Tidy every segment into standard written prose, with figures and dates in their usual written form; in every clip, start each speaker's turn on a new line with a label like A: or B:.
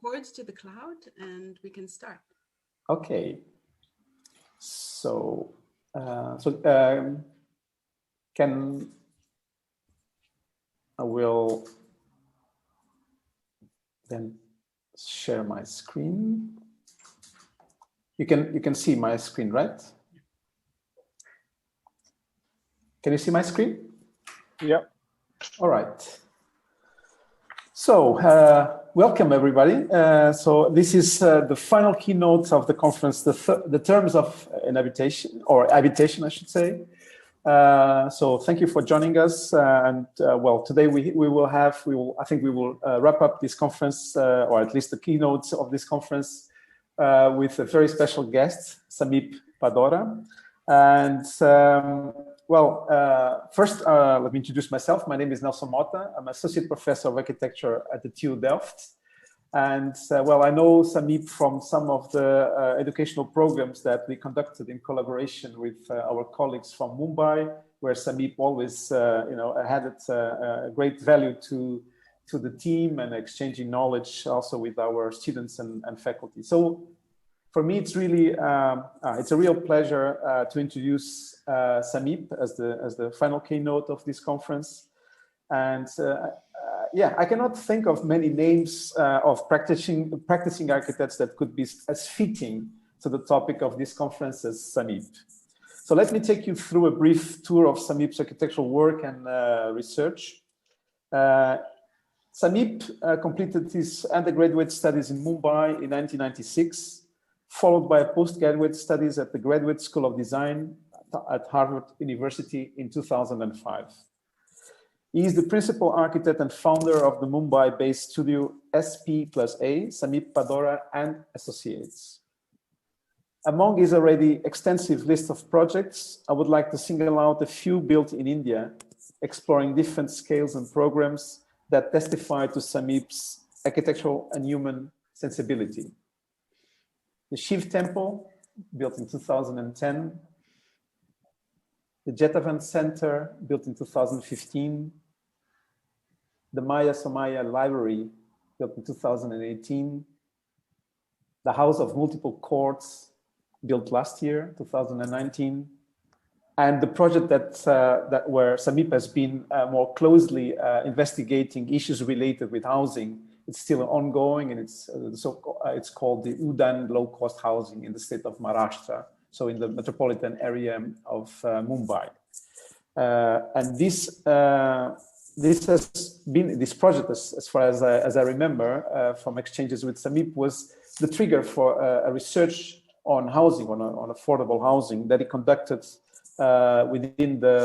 A: records to the cloud and we can start.
B: Okay. So, I will then share my screen. You can see my screen, right? Can you see my screen?
C: Yeah.
B: All right. So, welcome everybody. So this is the final keynote of the conference, the terms of habitation, or habitation, I should say. So thank you for joining us. Well, today I think we will wrap up this conference, or at least the keynotes of this conference, with a very special guest, Sameep Padora. And first, let me introduce myself. My name is Nelson Mota. I'm Associate Professor of Architecture at the TU Delft. And I know Sameep from some of the educational programs that we conducted in collaboration with our colleagues from Mumbai, where Sameep always, added great value to the team and exchanging knowledge also with our students and faculty. So for me, it's really it's a real pleasure to introduce Sameep as the final keynote of this conference. And I cannot think of many names of practicing architects that could be as fitting to the topic of this conference as Sameep. So let me take you through a brief tour of Sameep's architectural work and research. Sameep completed his undergraduate studies in Mumbai in 1996, followed by postgraduate studies at the Graduate School of Design at Harvard University in 2005. He is the principal architect and founder of the Mumbai-based studio SP+A, Sameep Padora and Associates. Among his already extensive list of projects, I would like to single out a few built in India, exploring different scales and programs that testify to Sameep's architectural and human sensibility. The Shiv Temple, built in 2010, the Jetavan Center, built in 2015, the Maya Somaya Library, built in 2018, the House of Multiple Courts, built last year, 2019, and the project where Sameep has been more closely investigating issues related with housing. It's still ongoing, and it's called the Udan low-cost housing in the state of Maharashtra, so in the metropolitan area of Mumbai. And this project, as far as I remember from exchanges with Sameep, was the trigger for a research on housing, on affordable housing, that he conducted within the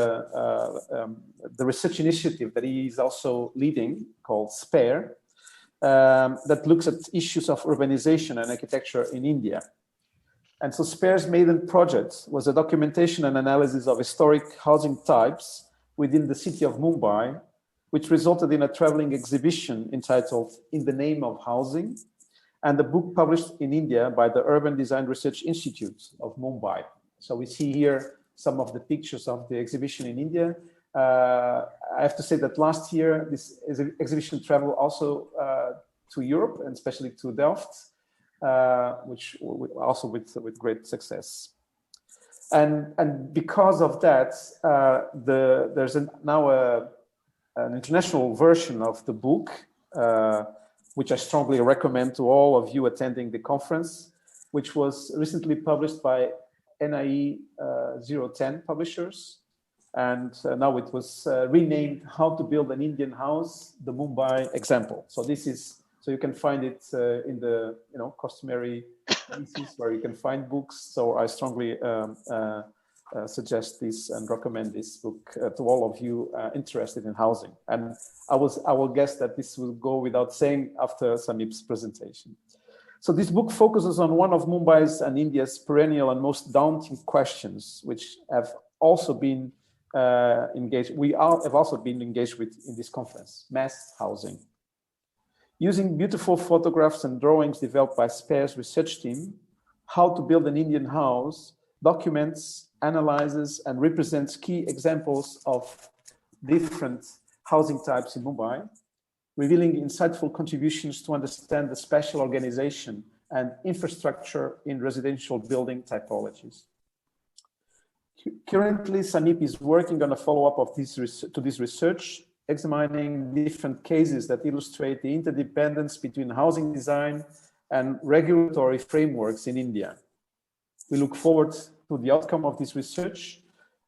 B: research initiative that he is also leading, called SPARE, that looks at issues of urbanization and architecture in India. And so SPARE's maiden project was a documentation and analysis of historic housing types within the city of Mumbai, which resulted in a traveling exhibition entitled In the Name of Housing, and the book published in India by the Urban Design Research Institute of Mumbai. So we see here some of the pictures of the exhibition in India. I have to say that last year, this exhibition traveled also to Europe, and especially to Delft, which also with great success. And because of that, there's now an international version of the book, which I strongly recommend to all of you attending the conference, which was recently published by NIE 010 publishers. And now it was renamed How to Build an Indian House, the Mumbai Example. So so you can find it in the customary places where you can find books. So I strongly suggest this and recommend this book to all of you interested in housing. And I will guess that this will go without saying after Sameep's presentation. So this book focuses on one of Mumbai's and India's perennial and most daunting questions, which have also been have also been engaged with in this conference: mass housing. Using beautiful photographs and drawings developed by SPARE's research team, How to Build an Indian House documents, analyzes, and represents key examples of different housing types in Mumbai, revealing insightful contributions to understand the spatial organization and infrastructure in residential building typologies. Currently, Sameep is working on a follow-up of this research, examining different cases that illustrate the interdependence between housing design and regulatory frameworks in India. We look forward to the outcome of this research,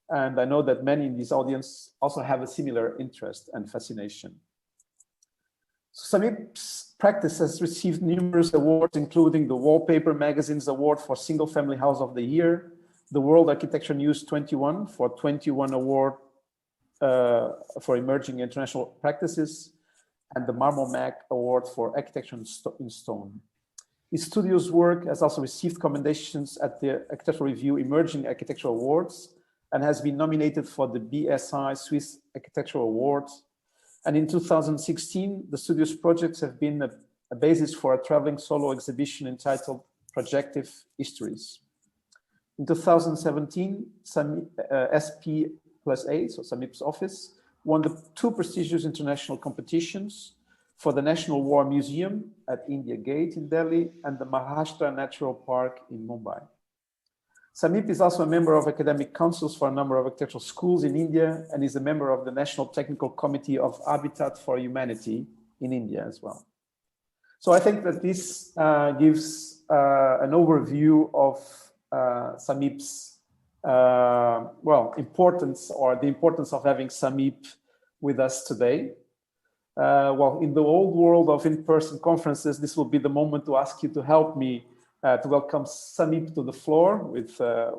B: and I know that many in this audience also have a similar interest and fascination. So Sameep's practice has received numerous awards, including the Wallpaper Magazine's Award for Single Family House of the Year, the World Architecture News 21 for 21 Award for Emerging International Practices, and the Marmor Mag Award for Architecture in Stone. His studio's work has also received commendations at the Architectural Review Emerging Architectural Awards and has been nominated for the BSI Swiss Architectural Awards. And in 2016, the studio's projects have been a basis for a traveling solo exhibition entitled Projective Histories. In 2017, SP+A, so Sameep's office, won the 2 prestigious international competitions for the National War Museum at India Gate in Delhi and the Maharashtra Natural Park in Mumbai. Sameep is also a member of academic councils for a number of architectural schools in India and is a member of the National Technical Committee of Habitat for Humanity in India as well. So I think that this gives an overview of Sameep's importance, or the importance of having Sameep with us today. Well, in the old world of in-person conferences, this will be the moment to ask you to help me to welcome Sameep to the floor with a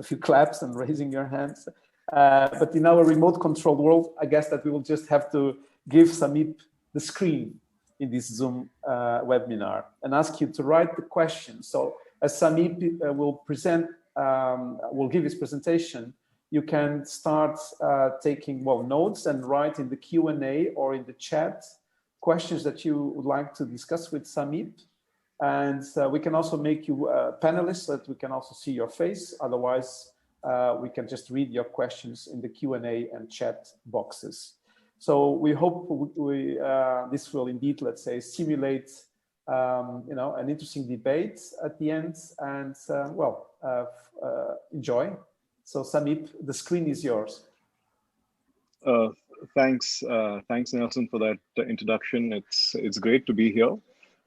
B: few claps and raising your hands. But in our remote controlled world, I guess that we will just have to give Sameep the screen in this Zoom webinar and ask you to write the question. So as Sameep will give his presentation, you can start taking notes and write in the Q&A or in the chat questions that you would like to discuss with Sameep. And we can also make you panelists so that we can also see your face. Otherwise, we can just read your questions in the Q&A and chat boxes. So we hope this will indeed, let's say, stimulate an interesting debate at the end, and enjoy. So Sameep, the screen is yours.
C: Thanks, Nelson, for that introduction. It's great to be here.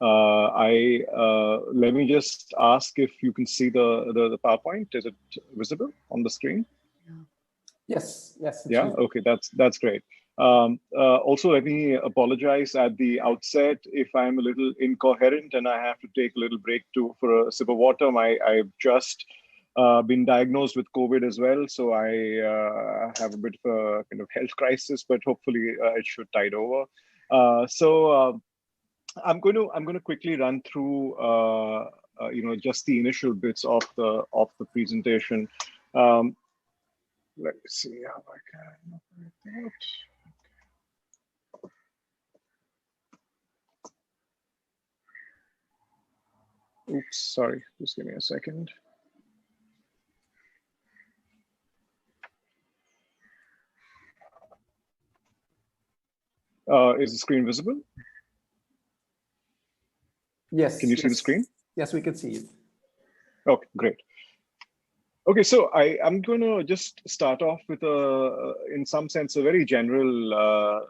C: Let me just ask if you can see the PowerPoint. Is it visible on the screen?
B: Yes.
C: Yeah. Okay. That's great. Also, let me apologize at the outset if I'm a little incoherent and I have to take a little break for a sip of water. I've just been diagnosed with COVID as well, so I have a bit of a kind of health crisis, but hopefully it should tide over. I'm going to quickly run through just the initial bits of the presentation. Let me see how I can operate that. Oops, sorry, just give me a second. Is the screen visible?
B: Yes.
C: Can you see the screen?
B: Yes, we can see it.
C: Okay, great. Okay, so I'm going to just start off with in some sense, a very general,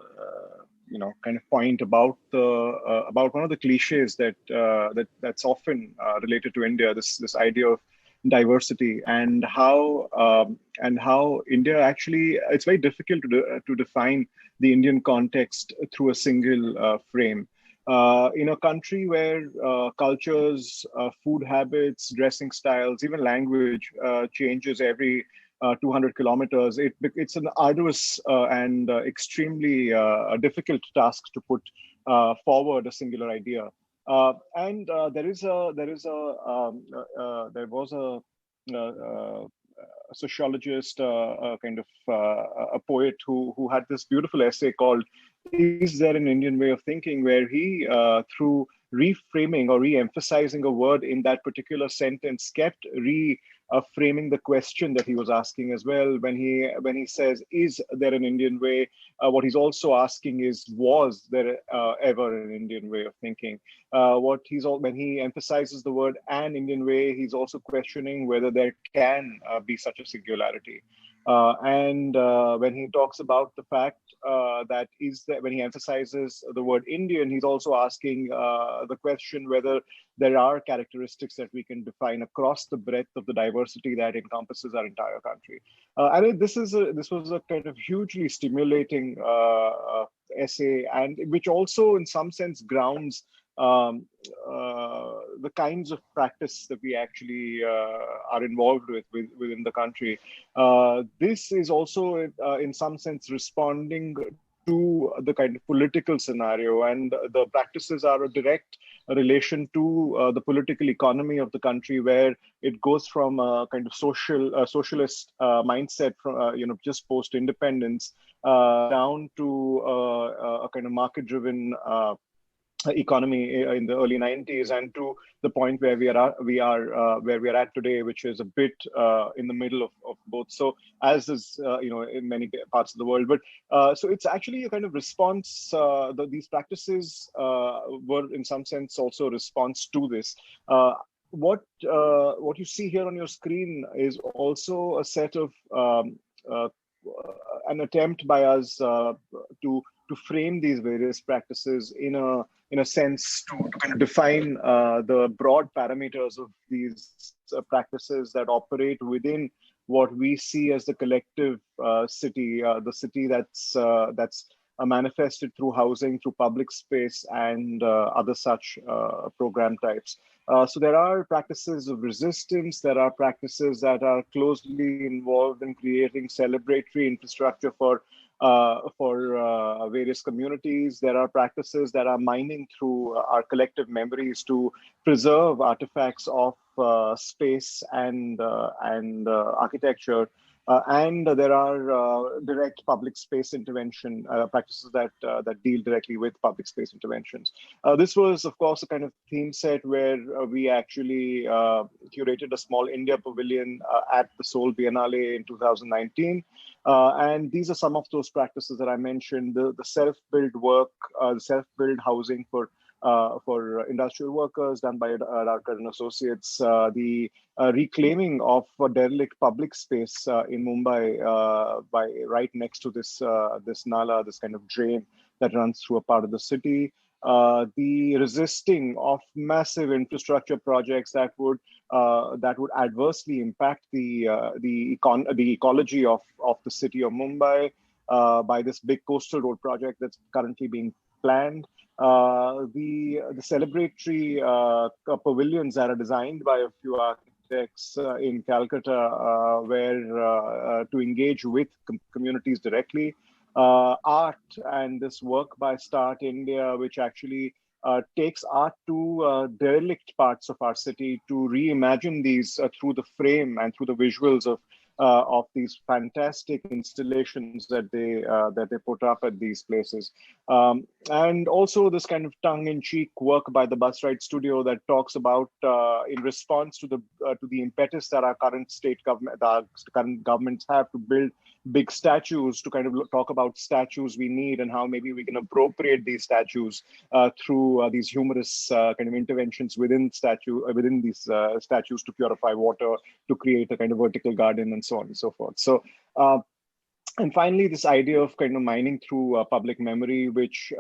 C: kind of point about one of the cliches that's often related to India. This idea of diversity and how India actually, it's very difficult to define the Indian context through a single frame. In a country where cultures, food habits, dressing styles, even language changes every 200 kilometers, it's an arduous and extremely difficult task to put forward a singular idea. There was a sociologist, a poet who had this beautiful essay called "Is There an Indian Way of Thinking?", where he, through reframing or re-emphasizing a word in that particular sentence, kept framing the question that he was asking as well. When he says, "Is there an Indian way?" What he's also asking is, "Was there ever an Indian way of thinking?" When he emphasizes the word "an Indian way," he's also questioning whether there can be such a singularity. And when he talks about the fact when he emphasizes the word Indian, he's also asking the question whether there are characteristics that we can define across the breadth of the diversity that encompasses our entire country. I mean, this was a kind of hugely stimulating essay, and which also, in some sense, grounds the kinds of practice that we actually are involved with within the country. This is also, in some sense, responding to the kind of political scenario, and the practices are a direct relation to the political economy of the country, where it goes from a kind of socialist mindset from just post independence down to a kind of market driven economy in the early 90s, and to the point where we are at today, which is a bit in the middle of both. So as is in many parts of the world, but so it's actually a kind of response. These practices were in some sense also a response to this. What you see here on your screen is also a set of an attempt by us to frame these various practices in a sense to kind of define the broad parameters of these practices that operate within what we see as the collective city, the city that's manifested through housing, through public space, and other such program types. So there are practices of resistance. There are practices that are closely involved in creating celebratory infrastructure for various communities. There are practices that are mining through our collective memories to preserve artifacts of space and architecture. And there are direct public space intervention practices that deal directly with public space interventions. This was, of course, a kind of theme set where we actually curated a small India pavilion at the Seoul Biennale in 2019. And these are some of those practices that I mentioned: the self-build work, the self-build housing for industrial workers done by Darkar and Associates, the reclaiming of a derelict public space in Mumbai by right next to this nala, this kind of drain that runs through a part of the city. The resisting of massive infrastructure projects that would adversely impact the ecology of the city of Mumbai by this big coastal road project that's currently being planned. The celebratory pavilions that are designed by a few architects in Calcutta, where to engage with communities directly. Art and this work by Start India, which actually takes art to derelict parts of our city to reimagine these through the frame and through the visuals of these fantastic installations that they put up at these places, and also this kind of tongue-in-cheek work by the Bus Ride Studio that talks about, in response to the impetus that our current current governments have to build big statues, to kind of talk about statues we need and how maybe we can appropriate these statues through these humorous kind of interventions within these statues to purify water, to create a kind of vertical garden, and so on and so forth. So, and finally, this idea of kind of mining through public memory, which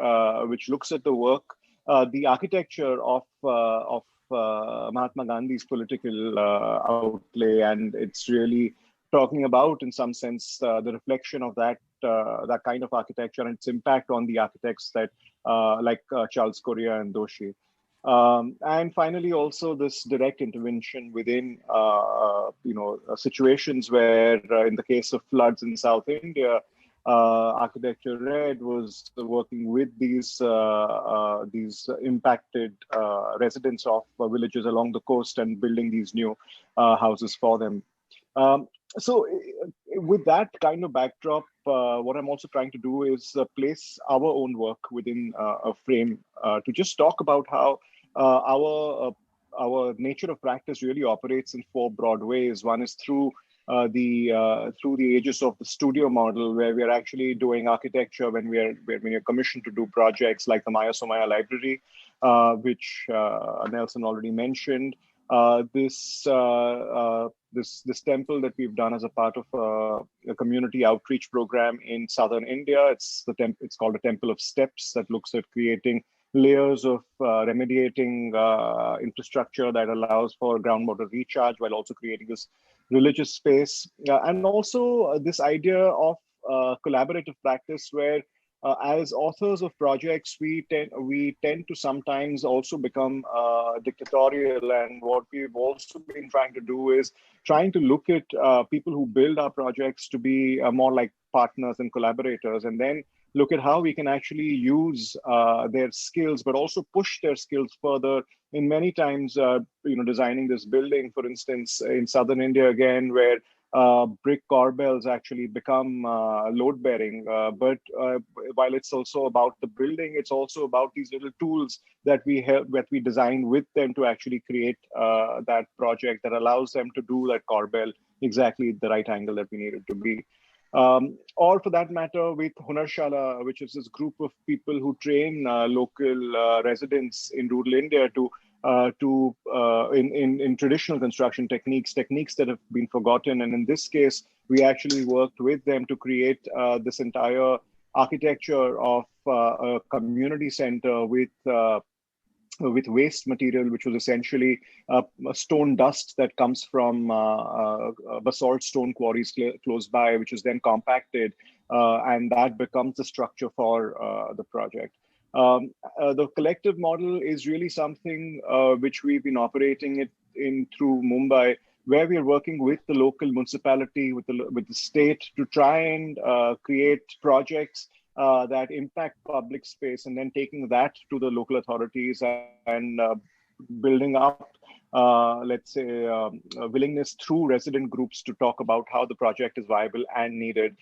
C: looks at the work, the architecture of Mahatma Gandhi's political outlay, and it's really talking about, in some sense, the reflection of that kind of architecture and its impact on the architects that like Charles Correa and Doshi. And finally, also this direct intervention within, situations where, in the case of floods in South India, Architecture Red was working with these impacted residents of villages along the coast and building these new houses for them. So with that kind of backdrop, what I'm also trying to do is place our own work within a frame to just talk about how our our nature of practice really operates in four broad ways. One is through the aegis of the studio model, where we are actually doing architecture when you're commissioned to do projects like the Maya Somaya library, which Nelson already mentioned. This temple that we've done as a part of a community outreach program in southern India. It's called a Temple of Steps, that looks at creating layers of remediating infrastructure that allows for groundwater recharge while also creating this religious space, and also this idea of collaborative practice, where as authors of projects, we tend to sometimes also become dictatorial. And what we've also been trying to do is trying to look at people who build our projects to be more like partners and collaborators, and then look at how we can actually use their skills, but also push their skills further. In many times, designing this building, for instance, in southern India again, where brick corbels actually become load-bearing. But while it's also about the building, it's also about these little tools that we design with them to actually create that project that allows them to do that corbel exactly at the right angle that we need it to be. Or for that matter, with Hunarshala, which is this group of people who train local residents in rural India in traditional construction techniques that have been forgotten. And in this case, we actually worked with them to create this entire architecture of a community center with waste material, which was essentially a stone dust that comes from basalt stone quarries close by, which is then compacted, and that becomes the structure for the project. The collective model is really something which we've been operating in through Mumbai, where we are working with the local municipality, with the state, to try and create projects that impact public space, and then taking that to the local authorities and building up, let's say, a willingness through resident groups to talk about how the project is viable and needed.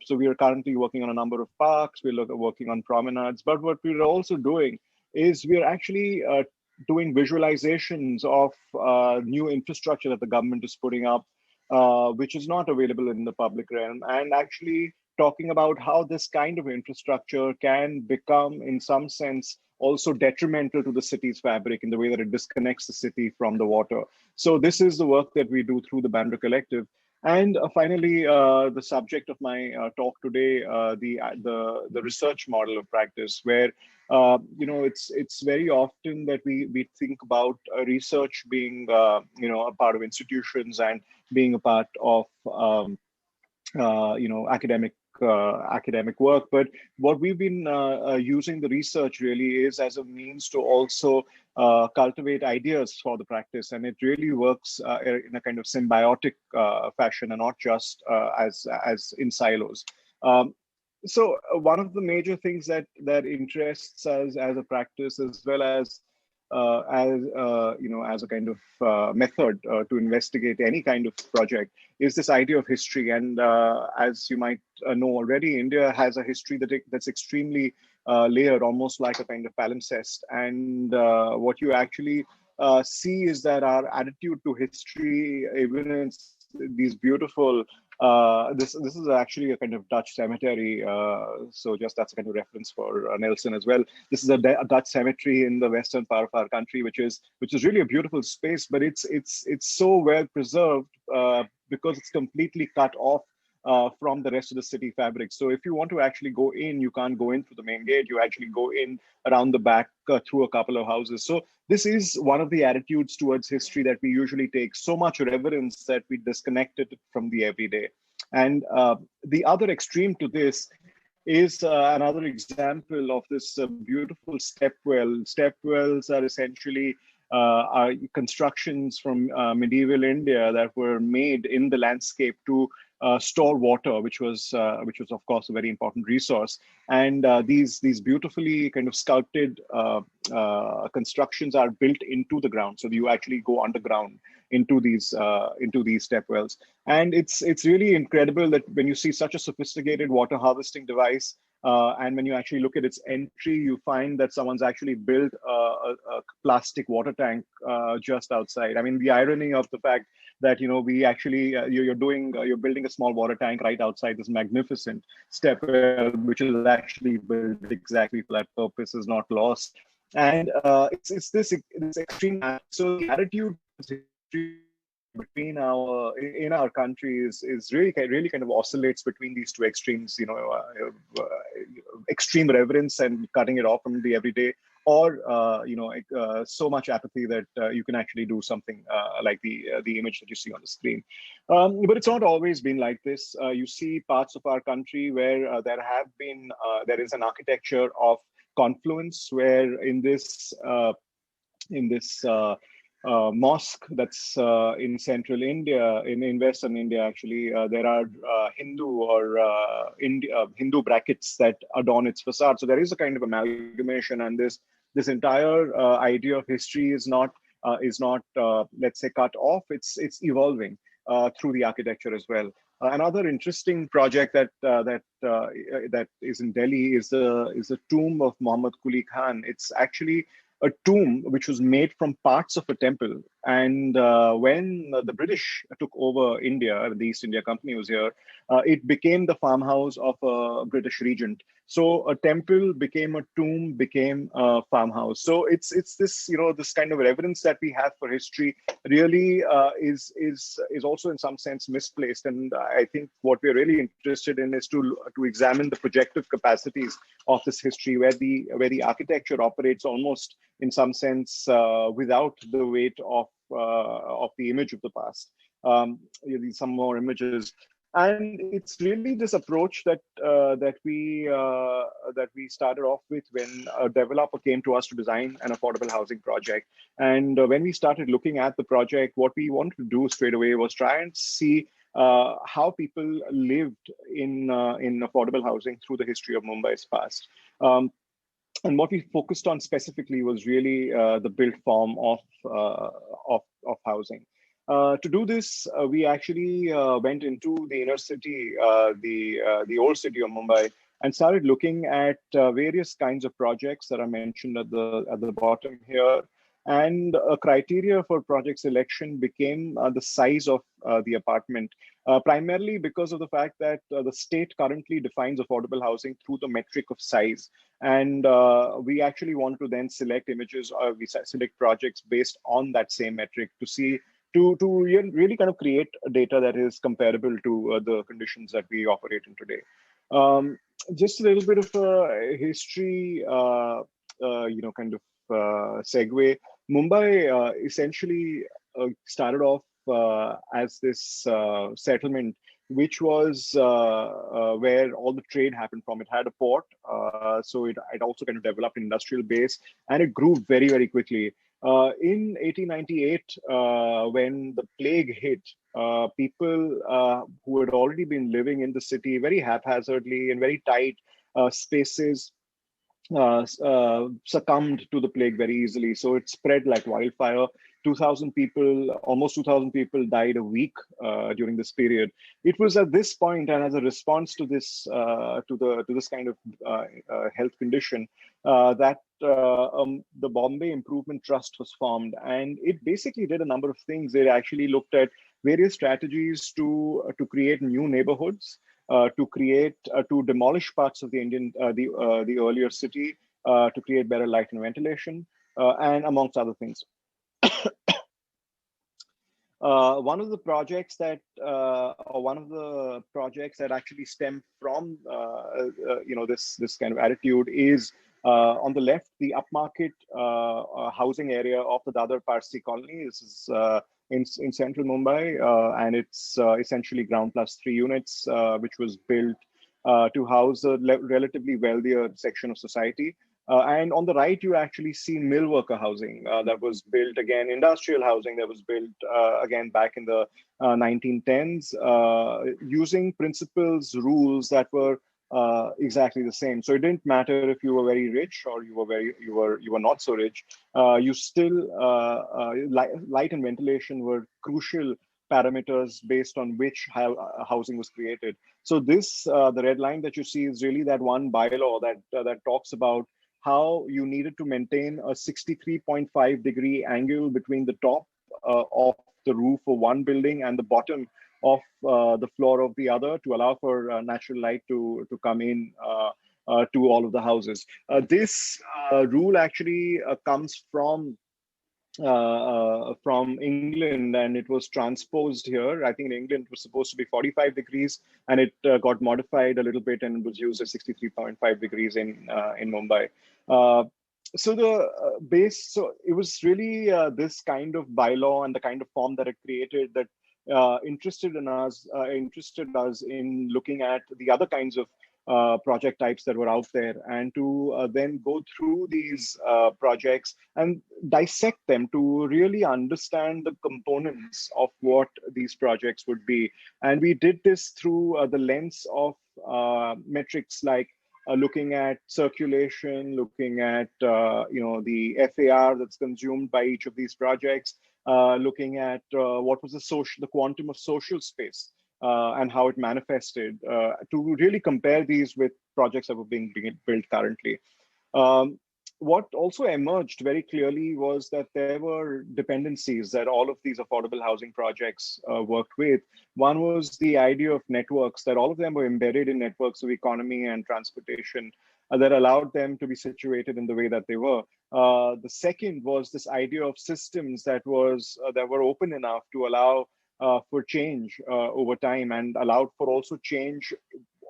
C: So we are currently working on a number of parks, we're working on promenades, but what we're also doing is we're actually doing visualizations of new infrastructure that the government is putting up, which is not available in the public realm, and actually talking about how this kind of infrastructure can become, in some sense, also detrimental to the city's fabric in the way that it disconnects the city from the water. So this is the work that we do through the Bandra Collective. And finally, the subject of my talk today, the research model of practice, where it's very often that we think about research being a part of institutions and being a part of academic work. But what we've been using the research really is as a means to also cultivate ideas for the practice, and it really works in a kind of symbiotic fashion, and not just as in silos. So one of the major things that interests us as a practice, as well as as a kind of method to investigate any kind of project, is this idea of history. And as you might know already, India has a history that's extremely layered, almost like a kind of palimpsest. And what you actually see is that our attitude to history, even in these beautiful, this is actually a kind of Dutch cemetery. So just that's a kind of reference for Nelson as well. This is a Dutch cemetery in the western part of our country, which is really a beautiful space, but it's so well preserved because it's completely cut off from the rest of the city fabric. So if you want to actually go in, you can't go in through the main gate. You actually go in around the back through a couple of houses. So this is one of the attitudes towards history that we usually take so much reverence that we disconnect it from the everyday. And the other extreme to this is another example of this beautiful step well. Step wells are essentially are constructions from medieval India that were made in the landscape to store water, which was of course a very important resource. And these beautifully kind of sculpted constructions are built into the ground, so you actually go underground into these step wells. And it's really incredible that when you see such a sophisticated water harvesting device And when you actually look at its entry, you find that someone's actually built a plastic water tank just outside. I mean, the irony of the fact that we actually you're building a small water tank right outside this magnificent stepwell, which is actually built exactly for that purpose, is not lost. And it's this extreme. So the attitude between in our country is really kind of oscillates between these two extremes. Extreme reverence and cutting it off from the everyday, or so much apathy that you can actually do something like the image that you see on the screen. But it's not always been like this. You see parts of our country where there is an architecture of confluence, where in this mosque that's in central India, in western India, actually, there are Hindu brackets that adorn its facade. So there is a kind of amalgamation, and this entire idea of history is not let's say cut off. It's evolving through the architecture as well. Another interesting project that is in Delhi is the tomb of Muhammad Quli Khan. It's actually a tomb which was made from parts of a temple. And when the British took over India, the East India Company was here, it became the farmhouse of a British regent. So a temple became a tomb, became a farmhouse. So it's this this kind of reverence that we have for history really is also in some sense misplaced. And I think what we're really interested in is to examine the projective capacities of this history, where the architecture operates almost in some sense without the weight of the image of the past. Some more images. And it's really this approach that we started off with when a developer came to us to design an affordable housing project. And when we started looking at the project, what we wanted to do straight away was try and see how people lived in affordable housing through the history of Mumbai's past. And what we focused on specifically was really the built form of housing. To do this, we actually went into the inner city, the old city of Mumbai, and started looking at various kinds of projects that are mentioned at the bottom here. And a criteria for project selection became the size of the apartment, primarily because of the fact that the state currently defines affordable housing through the metric of size. And we actually want to then select images, or we select projects based on that same metric to really kind of create data that is comparable to the conditions that we operate in today. Just a little bit of a history, kind of segue. Mumbai essentially started off as this settlement, which was where all the trade happened from. It had a port, so it also kind of developed an industrial base, and it grew very, very quickly. In 1898, when the plague hit, people who had already been living in the city very haphazardly in very tight spaces succumbed to the plague very easily. So it spread like wildfire. 2,000 people, almost 2,000 people died a week during this period. It was at this point, and as a response to this this kind of health condition, that the Bombay Improvement Trust was formed, and it basically did a number of things. They actually looked at various strategies to create new neighborhoods, to demolish parts of the earlier city, to create better light and ventilation, and amongst other things. One of the projects that actually stem from this kind of attitude is on the left, the upmarket housing area of the Dadar Parsi colony. This is in central Mumbai, and it's essentially ground plus 3 units, which was built to house a relatively wealthier section of society. And on the right, you actually see mill worker housing that was built, again, industrial housing that was built again back in the 1910s, using principles, rules that were exactly the same. So it didn't matter if you were very rich or you were not so rich. You still light and ventilation were crucial parameters based on which housing was created. So this, the red line that you see is really that one bylaw that talks about how you needed to maintain a 63.5-degree angle between the top of the roof of one building and the bottom of the floor of the other to allow for natural light to come in to all of the houses. This rule actually comes from England, and it was transposed here. I think in England it was supposed to be 45 degrees, and it got modified a little bit and was used at 63.5 degrees in Mumbai. So the base, so it was really this kind of bylaw and the kind of form that it created that interested us in looking at the other kinds of project types that were out there, and to then go through these projects and dissect them to really understand the components of what these projects would be. And we did this through the lens of metrics like looking at circulation, looking at the FAR that's consumed by each of these projects, looking at what was the quantum of social space and how it manifested, to really compare these with projects that were being built currently. What also emerged very clearly was that there were dependencies that all of these affordable housing projects worked with. One was the idea of networks, that all of them were embedded in networks of economy and transportation that allowed them to be situated in the way that they were. The second was this idea of systems that were open enough to allow for change over time, and allowed for also change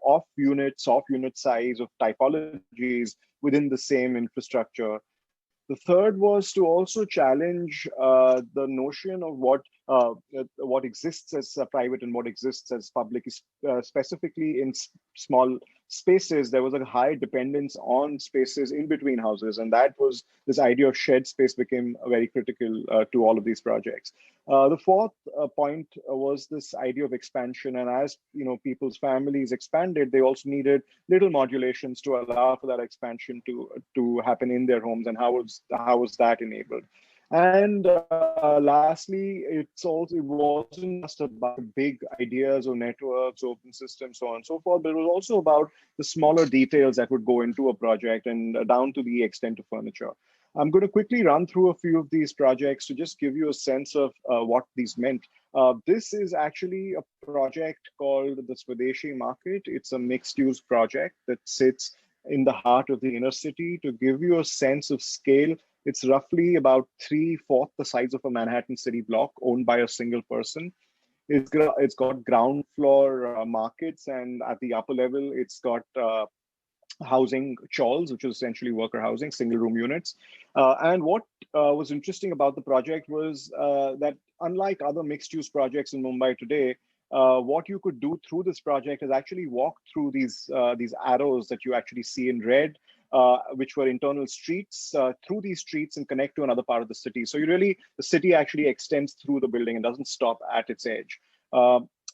C: of unit size, of typologies within the same infrastructure. The third was to also challenge the notion of what exists as private and what exists as public. Specifically in small spaces, there was a high dependence on spaces in between houses, and that was this idea of shared space became very critical to all of these projects. The fourth point was this idea of expansion, and as people's families expanded, they also needed little modulations to allow for that expansion to happen in their homes, and how was that enabled? And lastly, it wasn't just about big ideas or networks, open systems, so on and so forth, but it was also about the smaller details that would go into a project, and down to the extent of furniture. I'm going to quickly run through a few of these projects to just give you a sense of what these meant. This is actually a project called the Swadeshi Market. It's a mixed-use project that sits in the heart of the inner city. To give you a sense of scale, it's roughly about 3/4 the size of a Manhattan city block, owned by a single person. It's got ground floor markets, and at the upper level, it's got housing chawls, which is essentially worker housing, single room units. And what was interesting about the project was that unlike other mixed use projects in Mumbai today, what you could do through this project is actually walk through these arrows that you actually see in red, which were internal streets, through these streets and connect to another part of the city. So the city actually extends through the building and doesn't stop at its edge.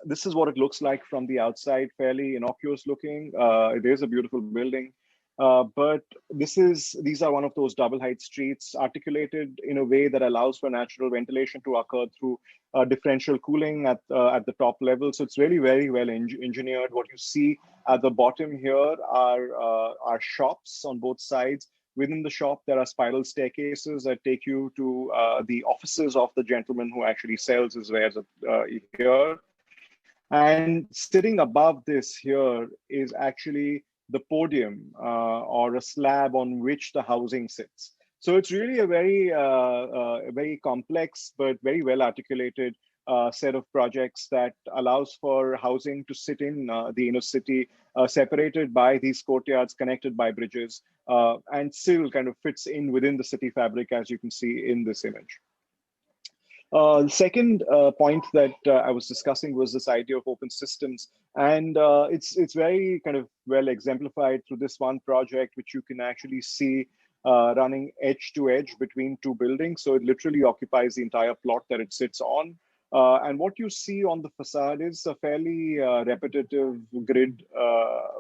C: This is what it looks like from the outside, fairly innocuous looking. It is a beautiful building, but these are one of those double height streets articulated in a way that allows for natural ventilation to occur through differential cooling at the top level. So it's really very well engineered. What you see at the bottom here are shops on both sides. Within the shop, there are spiral staircases that take you to the offices of the gentleman who actually sells his wares here. And sitting above this here is actually the podium or a slab on which the housing sits. So it's really a very complex but very well articulated set of projects that allows for housing to sit in the inner city, separated by these courtyards, connected by bridges, and still kind of fits in within the city fabric, as you can see in this image. The second point that I was discussing was this idea of open systems, and it's very kind of well exemplified through this one project, which you can actually see running edge to edge between two buildings. So it literally occupies the entire plot that it sits on. And what you see on the facade is a fairly repetitive grid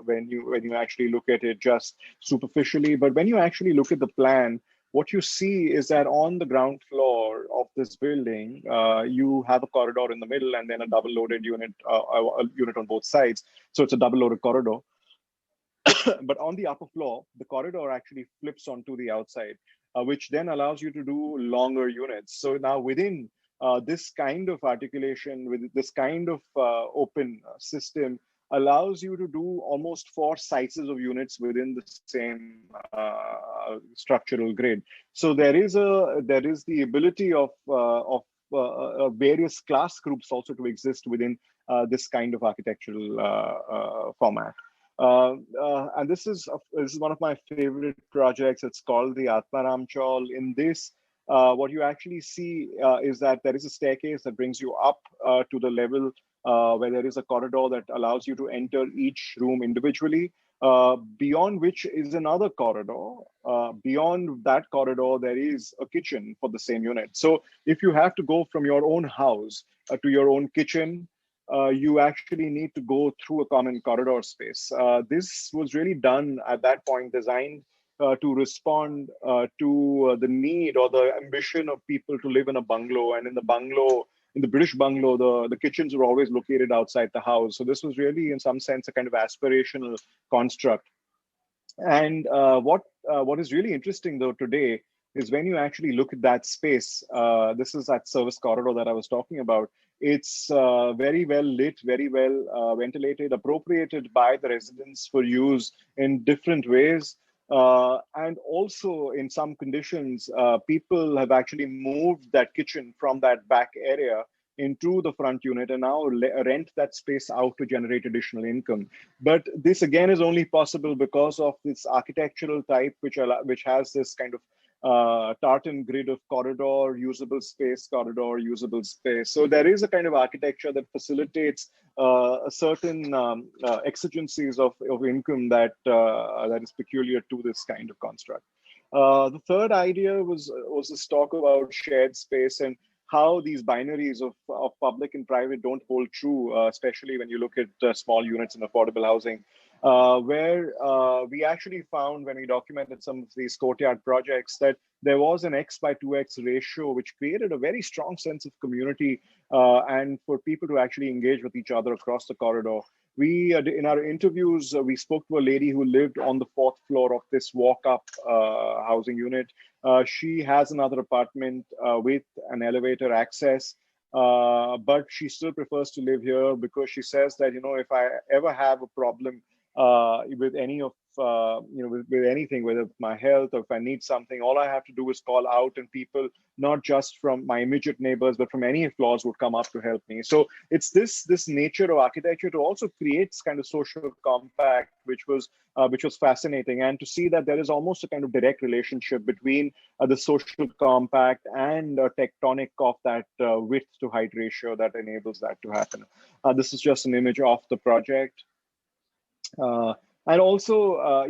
C: when you actually look at it just superficially. But when you actually look at the plan, what you see is that on the ground floor of this building, you have a corridor in the middle and then a double loaded unit, a unit on both sides. So it's a double loaded corridor. But on the upper floor, the corridor actually flips onto the outside, which then allows you to do longer units. So now within this kind of articulation, with this kind of open system, allows you to do almost 4 sizes of units within the same structural grid. So there is the ability of various class groups also to exist within this kind of architectural format. And this is one of my favorite projects. It's called the Atmaram Chawl. In this, what you actually see is that there is a staircase that brings you up to the level where there is a corridor that allows you to enter each room individually, beyond which is another corridor. Beyond that corridor, there is a kitchen for the same unit. So if you have to go from your own house to your own kitchen, you actually need to go through a common corridor space. This was really done at that point, designed to respond to the need or the ambition of people to live in a bungalow. And in the bungalow, in the British bungalow, the kitchens were always located outside the house. So this was really, in some sense, a kind of aspirational construct. And what is really interesting, though, today is when you actually look at that space. This is that service corridor that I was talking about. It's very well lit, very well ventilated, appropriated by the residents for use in different ways. And also, in some conditions, people have actually moved that kitchen from that back area into the front unit and now rent that space out to generate additional income. But this again is only possible because of this architectural type, which has this kind of tartan grid of corridor, usable space, corridor, usable space. So there is a kind of architecture that facilitates a certain exigencies of income that is peculiar to this kind of construct. The third idea was this talk about shared space and how these binaries of public and private don't hold true, especially when you look at small units in affordable housing, where we actually found when we documented some of these courtyard projects that there was an X by 2X ratio, which created a very strong sense of community and for people to actually engage with each other across the corridor. We, in our interviews, we spoke to a lady who lived on the 4th floor of this walk-up housing unit. She has another apartment with an elevator access, but she still prefers to live here because she says that, if I ever have a problem with any of, with anything, whether my health or if I need something, all I have to do is call out and people, not just from my immediate neighbors, but from any floors would come up to help me. So it's this nature of architecture to also create kind of social compact, which was fascinating. And to see that there is almost a kind of direct relationship between the social compact and tectonic of that width to height ratio that enables that to happen. This is just an image of the project. And also,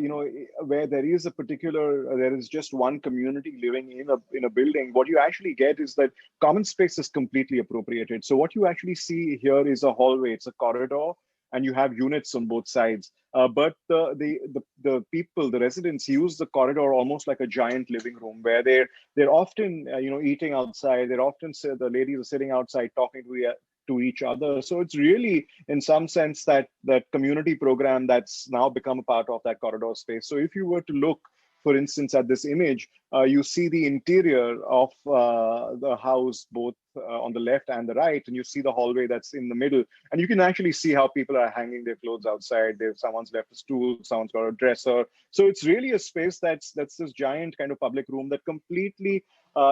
C: where there is there is just one community living in a building, what you actually get is that common space is completely appropriated. So what you actually see here is a hallway, it's a corridor, and you have units on both sides. But the people, the residents, use the corridor almost like a giant living room where they're often eating outside. They're often the ladies are sitting outside talking to each other. So it's really, in some sense, that community program that's now become a part of that corridor space. So if you were to look, for instance, at this image, you see the interior of the house, both on the left and the right, and you see the hallway that's in the middle. And you can actually see how people are hanging their clothes outside. Someone's left a stool, someone's got a dresser. So it's really a space that's this giant kind of public room that completely,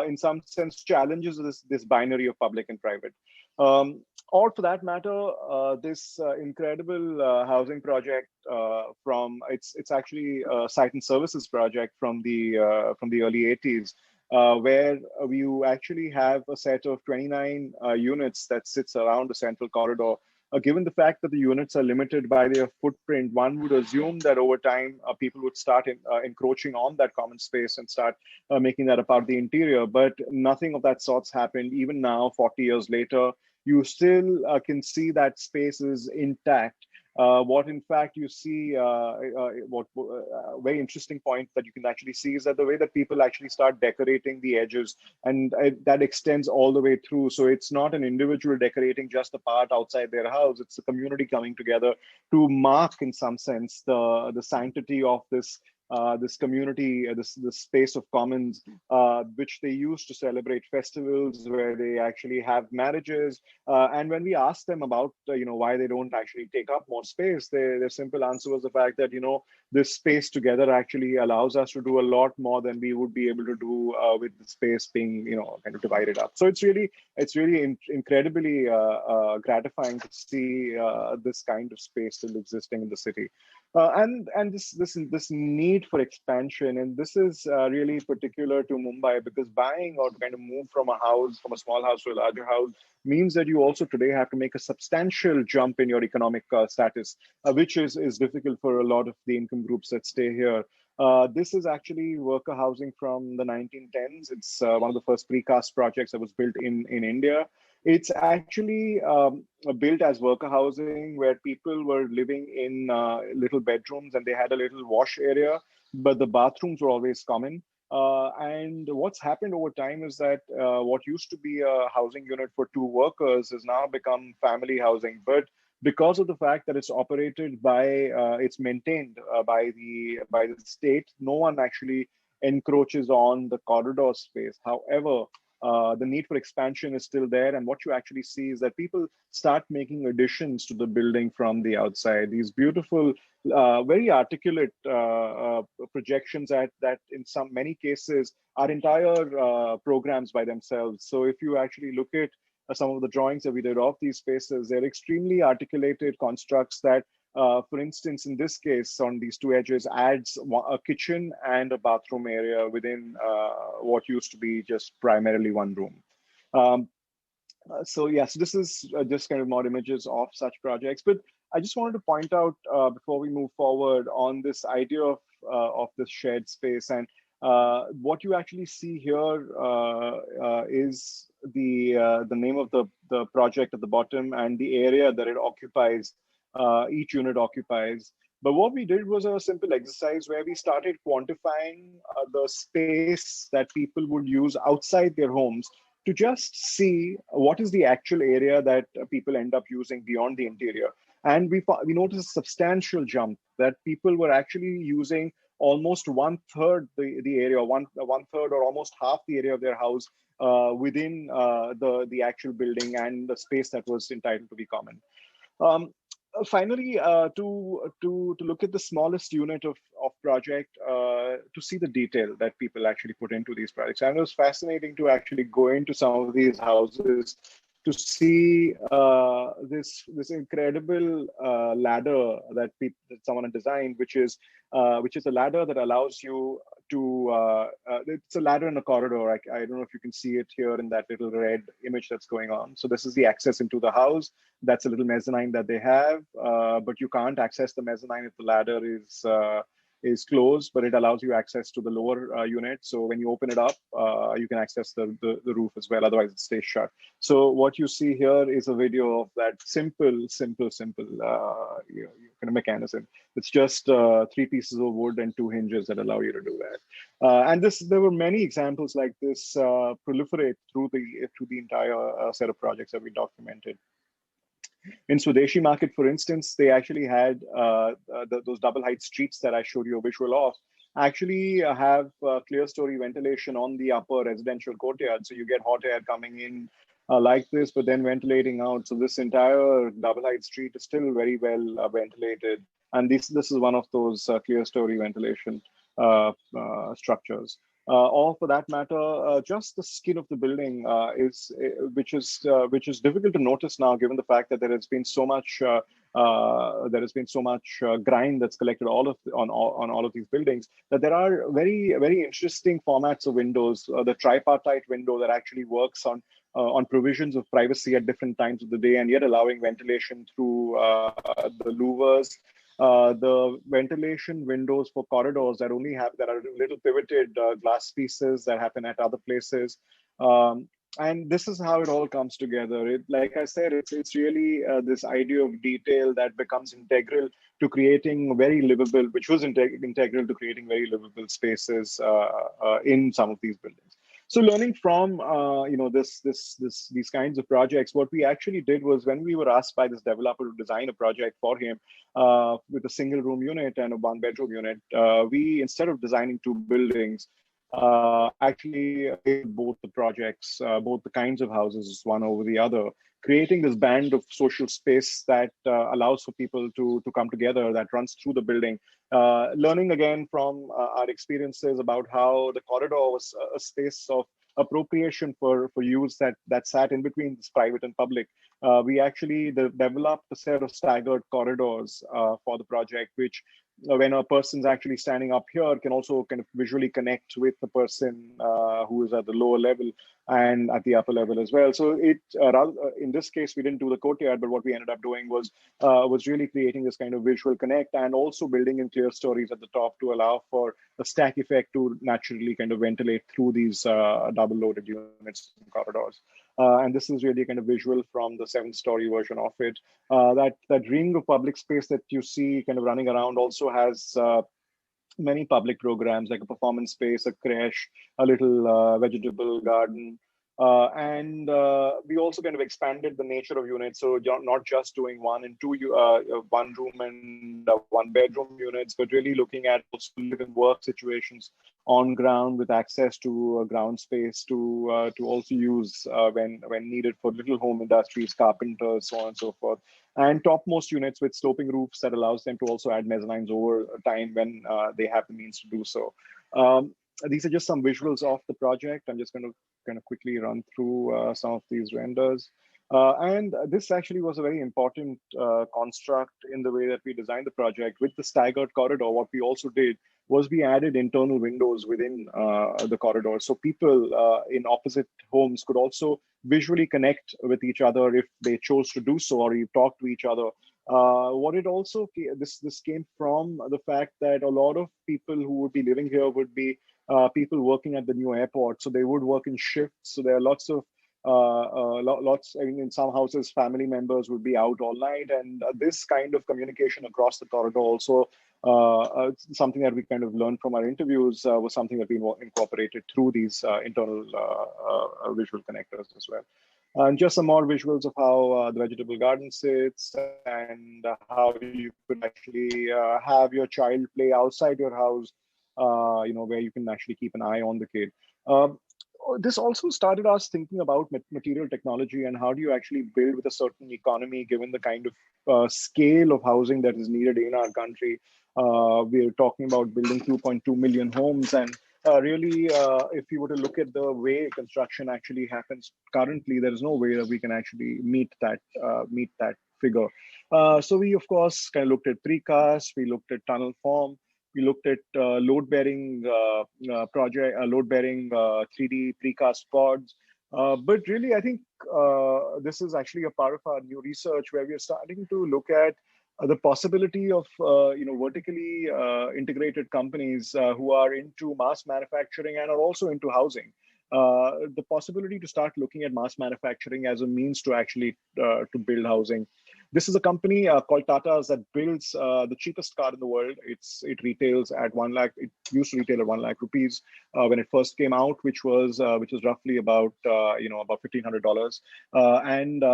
C: in some sense, challenges this binary of public and private. Or for that matter, this incredible housing project it's actually a site and services project from the early 80s, where you actually have a set of 29 units that sits around the central corridor. Given the fact that the units are limited by their footprint, one would assume that over time people would start encroaching on that common space and start making that a part of the interior. But nothing of that sort's happened. Even now, 40 years later, you still can see that space is intact. What in fact you see, very interesting point that you can actually see is that the way that people actually start decorating the edges, and that extends all the way through. So it's not an individual decorating just a part outside their house. It's the community coming together to mark, in some sense, the sanctity of this community, this space of commons, which they use to celebrate festivals, where they actually have marriages. And when we asked them about why they don't actually take up more space, their simple answer was the fact that this space together actually allows us to do a lot more than we would be able to do with the space being kind of divided up. So it's really incredibly gratifying to see this kind of space still existing in the city. And this need for expansion, and this is really particular to Mumbai, because buying or kind of move from a small house to a larger house means that you also today have to make a substantial jump in your economic status, which is difficult for a lot of the income groups that stay here. This is actually worker housing from the 1910s. It's one of the first precast projects that was built in India. It's actually built as worker housing, where people were living in little bedrooms, and they had a little wash area, but the bathrooms were always common. And what's happened over time is that what used to be a housing unit for two workers has now become family housing. But because of the fact that it's operated by, it's maintained by the state, no one actually encroaches on the corridor space. However, the need for expansion is still there, and what you actually see is that people start making additions to the building from the outside. These beautiful, very articulate projections that in many cases are entire programs by themselves. So if you actually look at some of the drawings that we did of these spaces, they're extremely articulated constructs that, for instance, in this case, on these two edges, adds a kitchen and a bathroom area within what used to be just primarily one room. So yes, this is just kind of more images of such projects. But I just wanted to point out before we move forward on this idea of this shared space, and what you actually see here is the name of the project at the bottom and the area that it occupies. Each unit occupies. But what we did was a simple exercise where we started quantifying the space that people would use outside their homes to just see what is the actual area that people end up using beyond the interior. And we noticed a substantial jump that people were actually using almost 1/3 the area, one third or almost half the area of their house within the actual building and the space that was entitled to be common. Finally, to look at the smallest unit of project, to see the detail that people actually put into these projects. And it was fascinating to actually go into some of these houses to see this incredible ladder that someone had designed, which is a ladder that allows you to, it's a ladder in a corridor. I don't know if you can see it here in that little red image that's going on. So this is the access into the house. That's a little mezzanine that they have, but you can't access the mezzanine if the ladder is closed, but it allows you access to the lower unit. So when you open it up, you can access the roof as well. Otherwise, it stays shut. So what you see here is a video of that simple kind of mechanism. It's just 3 pieces of wood and 2 hinges that allow you to do that. And there were many examples like this proliferate through the entire set of projects that we documented. In Swadeshi Market, for instance, they actually had those double height streets that I showed you a visual of actually have clear story ventilation on the upper residential courtyard. So you get hot air coming in like this, but then ventilating out. So this entire double height street is still very well ventilated. And this is one of those clear story ventilation structures. Or for that matter, just the skin of the building which is difficult to notice now, given the fact that there has been so much grime that's collected on all of these buildings, that there are very, very interesting formats of windows. The tripartite window that actually works on provisions of privacy at different times of the day, and yet allowing ventilation through the louvers. The ventilation windows for corridors that are little pivoted glass pieces that happen at other places. and this is how it all comes together. Like I said, it's really this idea of detail that becomes integral to creating very livable, which was integral to creating very livable spaces in some of these buildings. So learning from these kinds of projects, what we actually did was, when we were asked by this developer to design a project for him with a single room unit and a 1-bedroom unit, we, instead of designing two buildings, actually both the projects, both the kinds of houses, one over the other, creating this band of social space that allows for people to come together, that runs through the building. Learning again from our experiences about how the corridor was a space of appropriation for use that sat in between this private and public. We actually developed a set of staggered corridors for the project, which when a person's actually standing up here can also kind of visually connect with the person who is at the lower level and at the upper level as well. So in this case, we didn't do the courtyard, but what we ended up doing was really creating this kind of visual connect, and also building in clear stories at the top to allow for the stack effect to naturally kind of ventilate through these double loaded units and corridors. And this is really a kind of visual from the 7-story version of it. That ring of public space that you see kind of running around also has many public programs, like a performance space, a creche, a little vegetable garden. And we also kind of expanded the nature of units. So you're not just doing 1 and 2 one room and 1-bedroom units, but really looking at also live and work situations on ground with access to ground space to also use when needed for little home industries, carpenters, so on and so forth. And topmost units with sloping roofs that allows them to also add mezzanines over time when they have the means to do so. These are just some visuals of the project. I'm just going to kind of quickly run through some of these renders. And this actually was a very important construct in the way that we designed the project. With the staggered corridor, what we also did was we added internal windows within the corridor. So people in opposite homes could also visually connect with each other if they chose to do so, or you talk to each other. What it also, this came from the fact that a lot of people who would be living here would be people working at the new airport. So they would work in shifts. So there are lots of I mean, in some houses, family members would be out all night, and this kind of communication across the corridor also something that we kind of learned from our interviews was something that we incorporated through these internal visual connectors as well. And just some more visuals of how the vegetable garden sits, and how you could actually have your child play outside your house, where you can actually keep an eye on the kid. This also started us thinking about material technology and how do you actually build with a certain economy, given the kind of scale of housing that is needed in our country. We're talking about building 2.2 million homes, and really, if you were to look at the way construction actually happens currently, there is no way that we can actually meet that figure. So we, of course, kind of looked at precast, we looked at tunnel form, we looked at load-bearing project, load-bearing 3D precast pods. But really, I think this is actually a part of our new research where we are starting to look at the possibility of vertically integrated companies who are into mass manufacturing and are also into housing. The possibility to start looking at mass manufacturing as a means to actually to build housing. This is a company called Tata's that builds the cheapest car in the world. It retails at 1 lakh. It used to retail at 1 lakh rupees when it first came out, which was roughly about about $1,500. And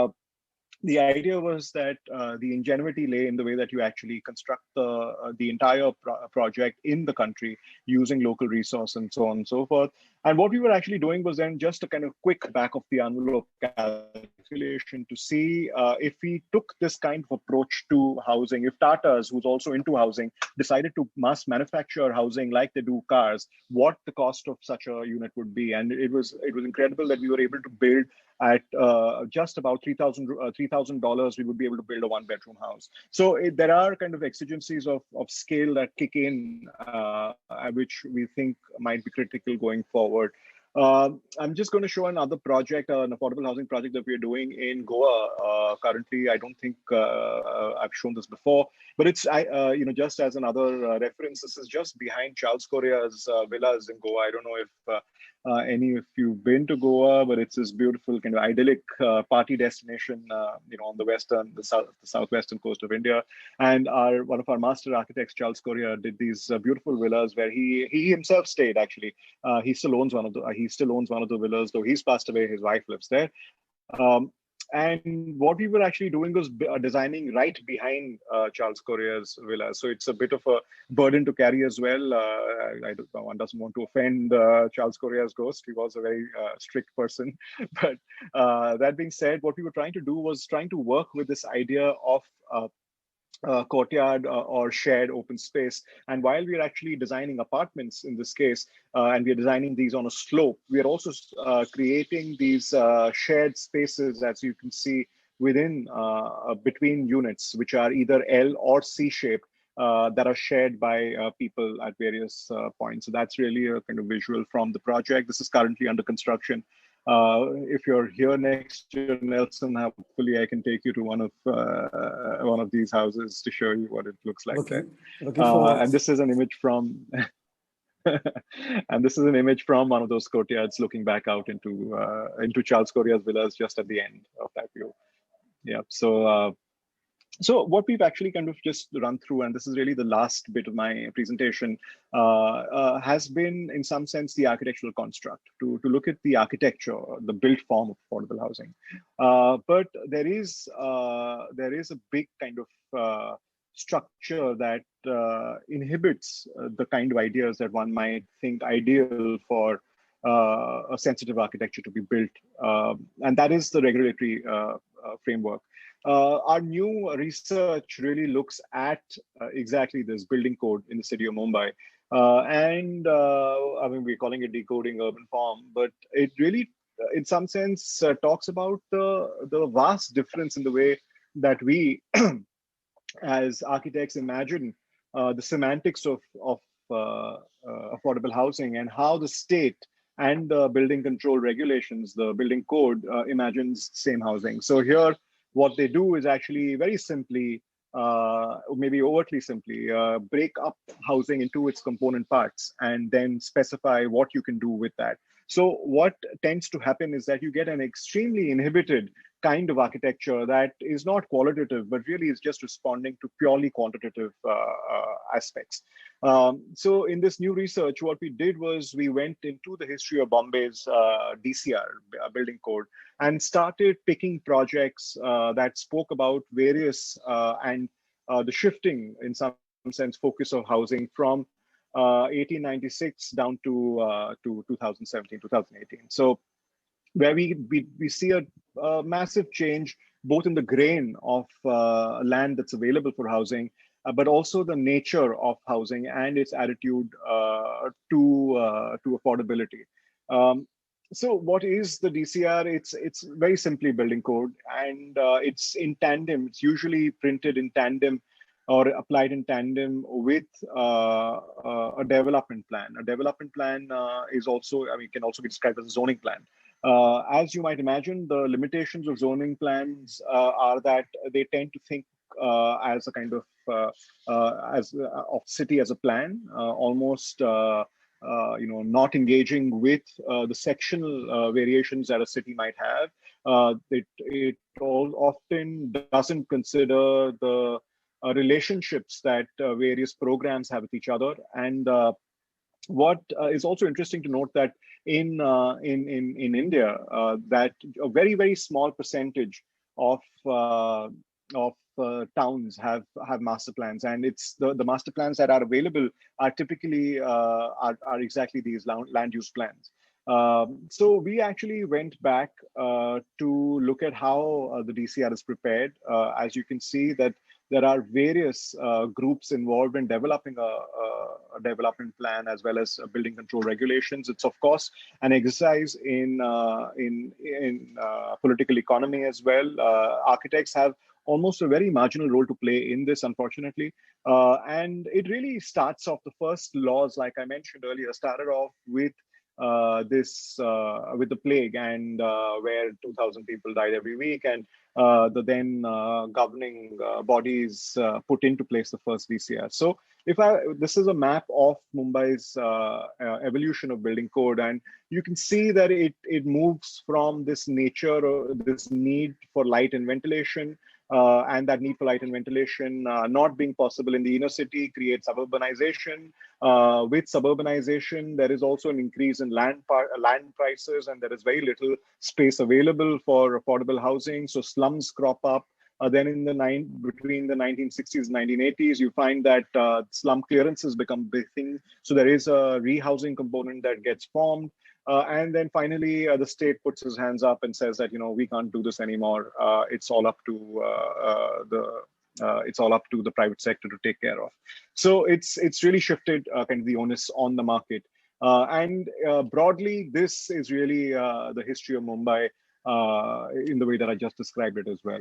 C: the idea was that the ingenuity lay in the way that you actually construct the entire project in the country using local resource and so on and so forth. And what we were actually doing was then just a kind of quick back of the envelope calculation to see if we took this kind of approach to housing, if Tata's, who's also into housing, decided to mass manufacture housing like they do cars, what the cost of such a unit would be. And it was incredible that we were able to build at just about $3,000, we would be able to build a 1-bedroom house. So there are kind of exigencies of scale that kick in, which we think might be critical going forward. I'm just going to show another project, an affordable housing project that we're doing in Goa. Currently, I don't think I've shown this before, but it's just as another reference. This is just behind Charles Correa's villas in Goa. I don't know if any of you've been to Goa, but it's this beautiful kind of idyllic party destination, on the southwestern coast of India. And one of our master architects, Charles Correa, did these beautiful villas where he himself stayed. Actually, he still owns one of the villas, though he's passed away. His wife lives there. And what we were actually doing was designing right behind Charles Correa's villa. So it's a bit of a burden to carry as well. One doesn't want to offend Charles Correa's ghost. He was a very strict person. But that being said, what we were trying to do was trying to work with this idea of courtyard or shared open space. And while we are actually designing apartments in this case, and we are designing these on a slope, we are also creating these shared spaces, as you can see, within between units, which are either L or C shaped, that are shared by people at various points. So that's really a kind of visual from the project. This is currently under construction. If you're here next year, Nelson, hopefully I can take you to one of these houses to show you what it looks like.
B: Looking forward.
C: And this is an image from and this is an image from one of those courtyards looking back out into Charles Correa's villas just at the end of that view. Yeah. So what we've actually kind of just run through, and this is really the last bit of my presentation, has been in some sense the architectural construct, to look at the architecture, the built form of affordable housing. But there is a big kind of structure that inhibits the kind of ideas that one might think ideal for a sensitive architecture to be built, and that is the regulatory framework. Our new research really looks at exactly this building code in the city of Mumbai. I mean, we're calling it decoding urban form, but it really, in some sense, talks about the vast difference in the way that we, as architects, imagine the semantics of affordable housing, and how the state and the building control regulations, the building code, imagines same housing. So here, what they do is actually very simply, maybe overtly simply, break up housing into its component parts and then specify what you can do with that. So what tends to happen is that you get an extremely inhibited kind of architecture that is not qualitative, but really is just responding to purely quantitative aspects. So in this new research, what we did was we went into the history of Bombay's DCR, building code, and started picking projects that spoke about various and the shifting, in some sense, focus of housing from 1896 down to 2017, 2018. So where we see a massive change both in the grain of land that's available for housing, but also the nature of housing and its attitude to affordability. So what is the DCR? It's very simply building code, and it's in tandem. It's usually printed in tandem or applied in tandem with a development plan. A development plan is also, I mean, can also be described as a zoning plan. As you might imagine, the limitations of zoning plans are that they tend to think as a kind of of city as a plan, almost not engaging with the sectional variations that a city might have. It all often doesn't consider the relationships that various programs have with each other. And what is also interesting to note that in India, that a very, very small percentage of towns have master plans, and it's the master plans that are available are typically are exactly these land use plans. So we actually went back to look at how the DCR is prepared. As you can see, that there are various groups involved in developing a development plan, as well as building control regulations. It's of course an exercise in political economy as well. Architects have almost a very marginal role to play in this, unfortunately. And it really starts off, the first laws, like I mentioned earlier, started off with this with the plague, and where 2,000 people died every week, and the then governing bodies put into place the first DCR. So this is a map of Mumbai's evolution of building code, and you can see that it moves from this nature, or this need for light and ventilation, and that need for light and ventilation not being possible in the inner city creates suburbanization. With suburbanization, there is also an increase in land prices, and there is very little space available for affordable housing. So slums crop up. Then between the 1960s and 1980s, you find that slum clearances become a big thing. So there is a rehousing component that gets formed. And then finally, the state puts his hands up and says that, we can't do this anymore. It's all up to the private sector to take care of. So it's really shifted kind of the onus on the market. And broadly, this is really the history of Mumbai in the way that I just described it as well.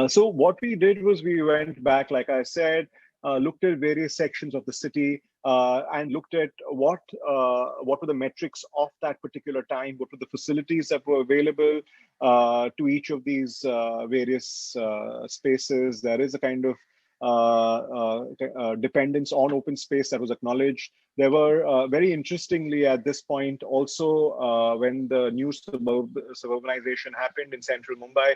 C: So what we did was we went back, like I said, looked at various sections of the city and looked at what were the metrics of that particular time, what were the facilities that were available to each of these various spaces. There is a kind of dependence on open space that was acknowledged. There were, very interestingly at this point also, when the new suburbanization happened in central Mumbai,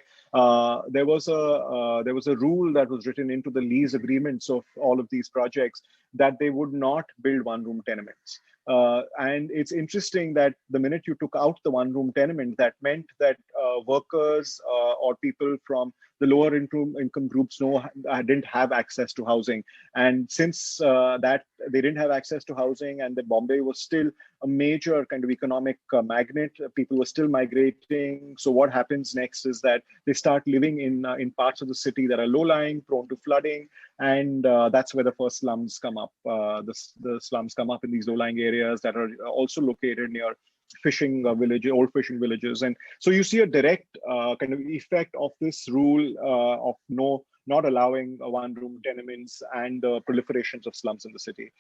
C: there was a rule that was written into the lease agreements of all of these projects that they would not build one-room tenements. And it's interesting that the minute you took out the one-room tenement, that meant that workers or people from the lower income groups didn't have access to housing. And since that they didn't have access to housing, and that Bombay was still a major kind of economic magnet, people were still migrating. So what happens next is that they start living in parts of the city that are low-lying, prone to flooding, and that's where the first slums come up. The slums come up in these low-lying areas that are also located near fishing old fishing villages. And so you see a direct kind of effect of this rule of not allowing one-room tenements and the proliferations of slums in the city.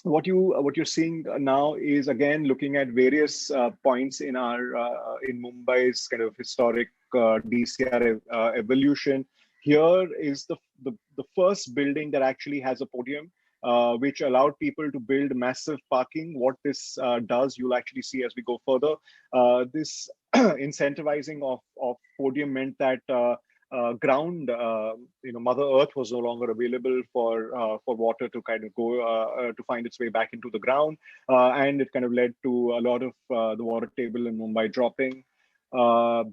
C: What you're seeing now is, again, looking at various points in Mumbai's kind of historic DCR evolution. Here is the first building that actually has a podium, which allowed people to build massive parking. What this does, you'll actually see as we go further. This incentivizing of podium meant that ground, Mother Earth was no longer available for water to kind of go to find its way back into the ground, and it kind of led to a lot of the water table in Mumbai dropping.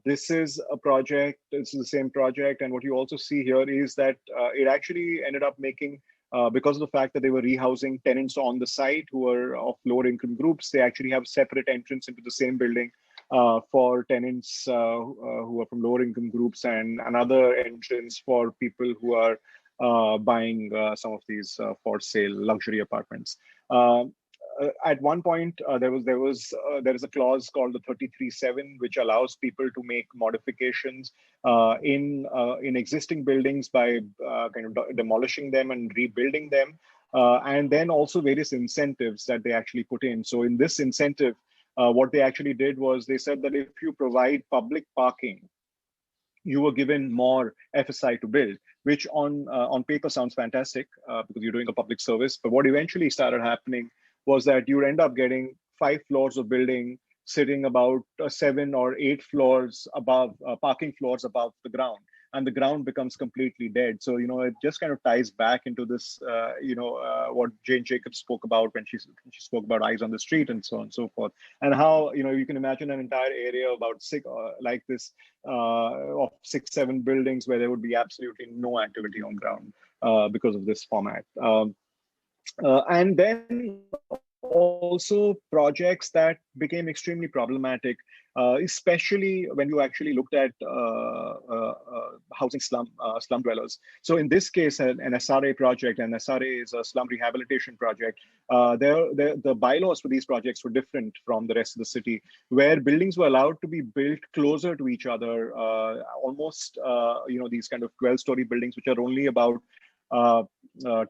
C: This is a project. This is the same project, and what you also see here is that it actually ended up making, because of the fact that they were rehousing tenants on the site who were of lower income groups, they actually have separate entrance into the same building for tenants who are from lower income groups, and another entrance for people who are buying some of these for sale luxury apartments. At one point, there is a clause called the 33(7), which allows people to make modifications in existing buildings by kind of demolishing them and rebuilding them, and then also various incentives that they actually put in. So in this incentive, what they actually did was they said that if you provide public parking, you were given more FSI to build, which on paper sounds fantastic because you're doing a public service. But what eventually started happening was that you end up getting 5 floors of building sitting about 7 or 8 floors above, parking floors above the ground, and the ground becomes completely dead. So, it just kind of ties back into this, what Jane Jacobs spoke about when she spoke about eyes on the street and so on and so forth. And how, you can imagine an entire area about like this of 6, 7 buildings where there would be absolutely no activity on ground because of this format. And then also projects that became extremely problematic, especially when you actually looked at housing slum dwellers. So in this case, an SRA project, and SRA is a slum rehabilitation project. The bylaws for these projects were different from the rest of the city, where buildings were allowed to be built closer to each other, almost these kind of 12-story buildings, which are only about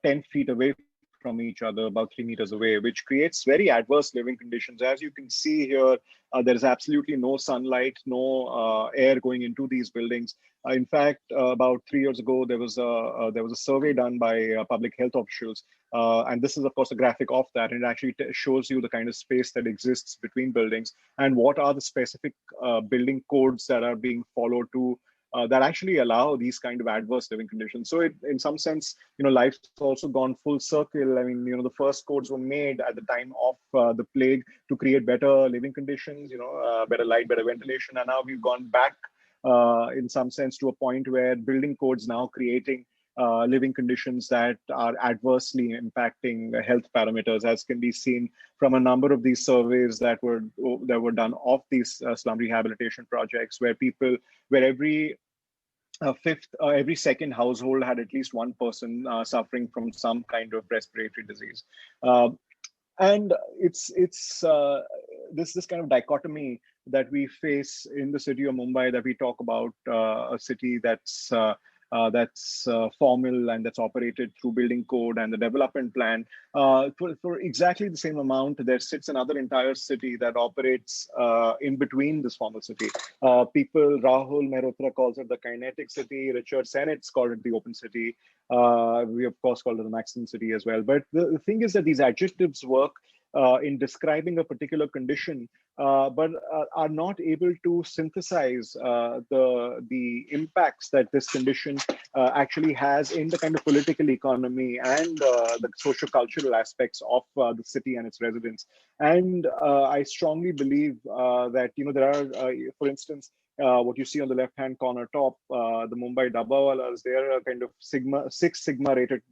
C: 10 feet away from each other, about 3 meters away, which creates very adverse living conditions. As you can see here, there is absolutely no sunlight, no air going into these buildings. In fact, about 3 years ago, there was a survey done by public health officials, and this is, of course, a graphic of that, and it actually shows you the kind of space that exists between buildings and what are the specific building codes that are being followed to that actually allow these kind of adverse living conditions. So in some sense, life's also gone full circle. I mean, the first codes were made at the time of the plague to create better living conditions, better light, better ventilation. And now we've gone back in some sense to a point where building codes now creating living conditions that are adversely impacting health parameters, as can be seen from a number of these surveys that were done of these slum rehabilitation projects, where every second household had at least one person suffering from some kind of respiratory disease. And it's this kind of dichotomy that we face in the city of Mumbai, that we talk about a city that's formal and that's operated through building code and the development plan. For exactly the same amount, there sits another entire city that operates in between this formal city. Rahul Mehrotra calls it the Kinetic City. Richard Sennett's called it the Open City. We, of course, call it the Maximum City as well. But the thing is that these adjectives work in describing a particular condition, but are not able to synthesize the impacts that this condition actually has in the kind of political economy and the socio-cultural aspects of the city and its residents. And I strongly believe that there are, for instance, what you see on the left-hand corner top, the Mumbai Dabbawalas, they are a kind of Six Sigma rated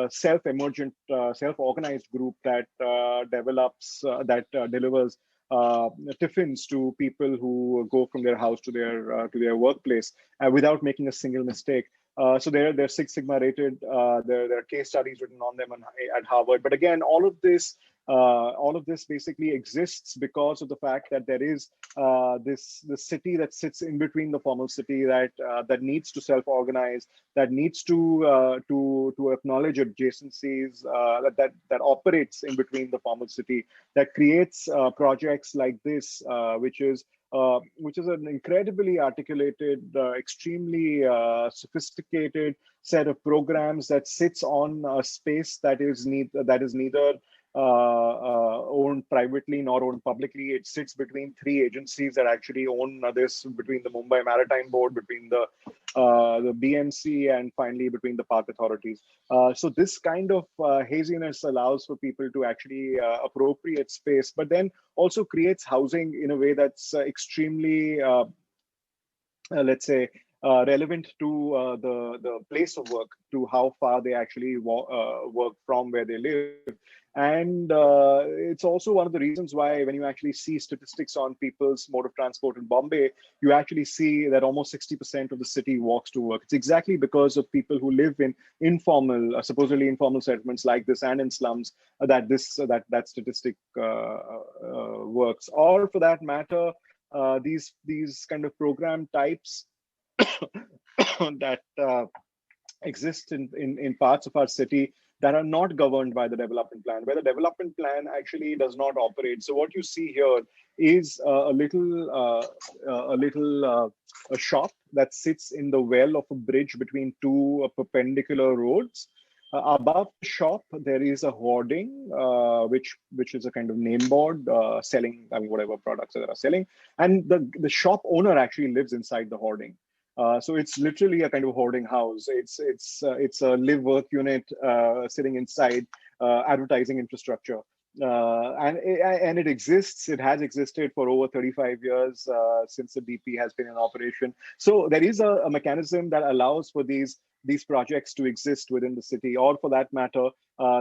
C: self-emergent, self-organized group that delivers tiffins to people who go from their house to their workplace without making a single mistake. So they're Six Sigma rated. There are case studies written on them at Harvard. But again, all of this basically exists because of the fact that there is this city that sits in between the formal city that needs to self-organize, that needs to acknowledge adjacencies, that operates in between the formal city, that creates projects like this, which is an incredibly articulated, extremely sophisticated set of programs that sits on a space that is neither owned privately nor owned publicly. It sits between three agencies that actually own this, between the Mumbai Maritime Board, between the BMC, and finally between the park authorities. So this kind of haziness allows for people to actually appropriate space, but then also creates housing in a way that's extremely, let's say, relevant to the place of work, to how far they actually work from where they live. And it's also one of the reasons why, when you actually see statistics on people's mode of transport in Bombay, you actually see that almost 60% of the city walks to work. It's exactly because of people who live in informal, supposedly informal settlements like this and in slums, that statistic works. Or for that matter, these kind of program types that exist in parts of our city that are not governed by the development plan, where the development plan actually does not operate. So what you see here is a shop that sits in the well of a bridge between two perpendicular roads. Above the shop, there is a hoarding, which is a kind of name board selling, whatever products that are selling, and the shop owner actually lives inside the hoarding. So it's literally a kind of hoarding house. It's a live-work unit sitting inside advertising infrastructure, and it exists. It has existed for over 35 years since the DP has been in operation. So there is a mechanism that allows for these projects to exist within the city, or for that matter,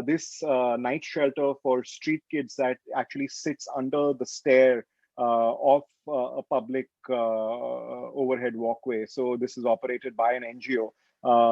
C: this night shelter for street kids that actually sits under the stair of a public overhead walkway. So this is operated by an NGO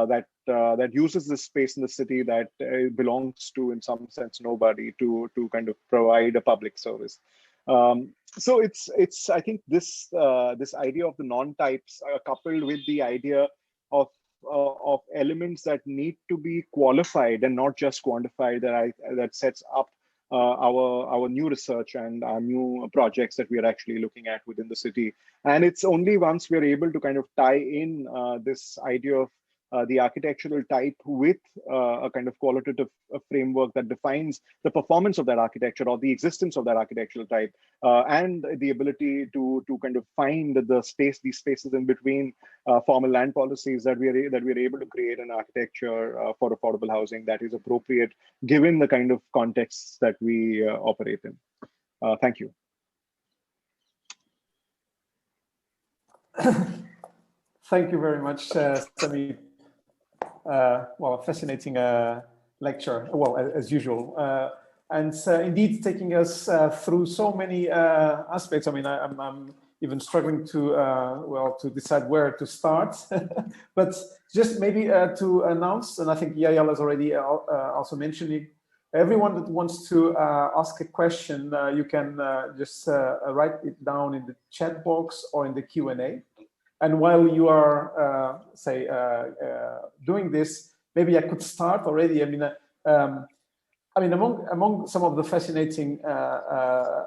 C: that uses this space in the city that belongs to, in some sense, nobody, to kind of provide a public service. So it's I think this idea of the non-types coupled with the idea of of elements that need to be qualified and not just quantified that sets up our new research and our new projects that we are actually looking at within the city. And it's only once we're able to kind of tie in this idea of the architectural type with a kind of qualitative framework that defines the performance of that architecture or the existence of that architectural type, and the ability to kind of find these spaces in between formal land policies that we are able to create an architecture for affordable housing that is appropriate given the kind of contexts that we operate in. Thank you.
B: Thank you very much, Sameep. Well, a fascinating lecture, well, as usual. And indeed taking us through so many aspects. I mean, I'm even struggling to, well, to decide where to start. But just maybe to announce, and I think Yael has already also mentioned it, everyone that wants to ask a question, you can just write it down in the chat box or in the Q&A. And while you are, doing this, maybe I could start already. I mean, among some of the fascinating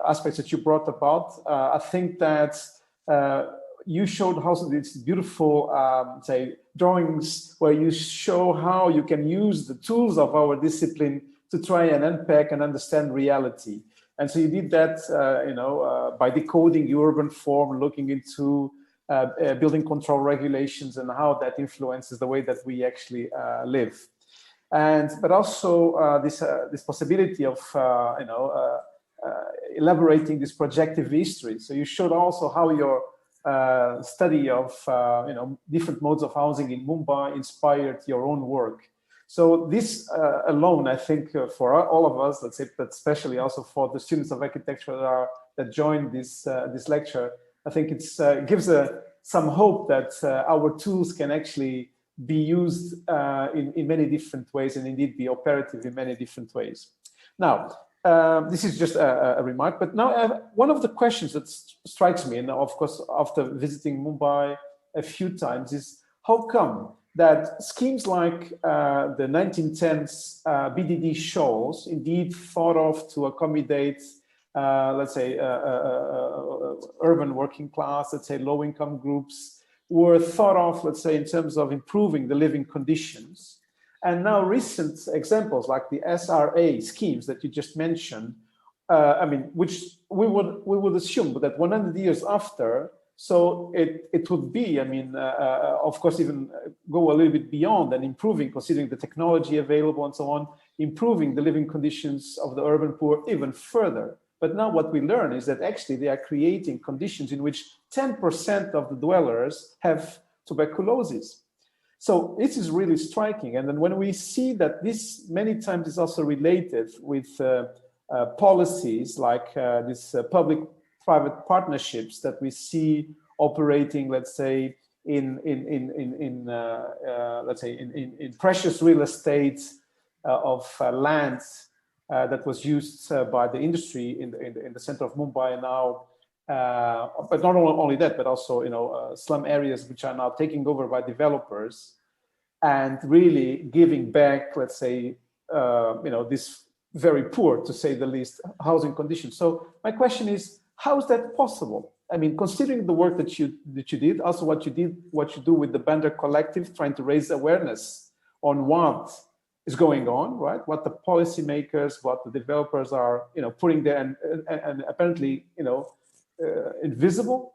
B: aspects that you brought about, I think that you showed how these beautiful, drawings where you show how you can use the tools of our discipline to try and unpack and understand reality. And so you did that, by decoding the urban form, looking into building control regulations and how that influences the way that we actually live. But also this possibility of elaborating this projective history. So you showed also how your study of different modes of housing in Mumbai inspired your own work. So this alone, I think, for all of us, let's say, but especially also for the students of architecture that joined this lecture, I think it gives some hope that our tools can actually be used in many different ways and indeed be operative in many different ways. Now, this is just a remark, but now one of the questions that strikes me, and of course, after visiting Mumbai a few times, is how come that schemes like the 1910s BDD shoals indeed thought of to accommodate let's say, urban working class, let's say low-income groups, were thought of, let's say, in terms of improving the living conditions. And now recent examples like the SRA schemes that you just mentioned, I mean, which we would assume that 100 years after, so it would be, I mean, of course, even go a little bit beyond and improving, considering the technology available and so on, improving the living conditions of the urban poor even further. But now what we learn is that actually they are creating conditions in which 10% of the dwellers have tuberculosis. So this is really striking. And then when we see that this many times is also related with policies like this public-private partnerships that we see operating, let's say, in precious real estate of lands that was used by the industry in the center of Mumbai now, but not only that, but also slum areas which are now taking over by developers, and really giving back, let's say, this very poor, to say the least, housing conditions. So my question is, how is that possible? I mean, considering the work that you did, also what you do with the Bender Collective, trying to raise awareness on what is going on, right? What the policymakers, what the developers are, putting there, and apparently, invisible.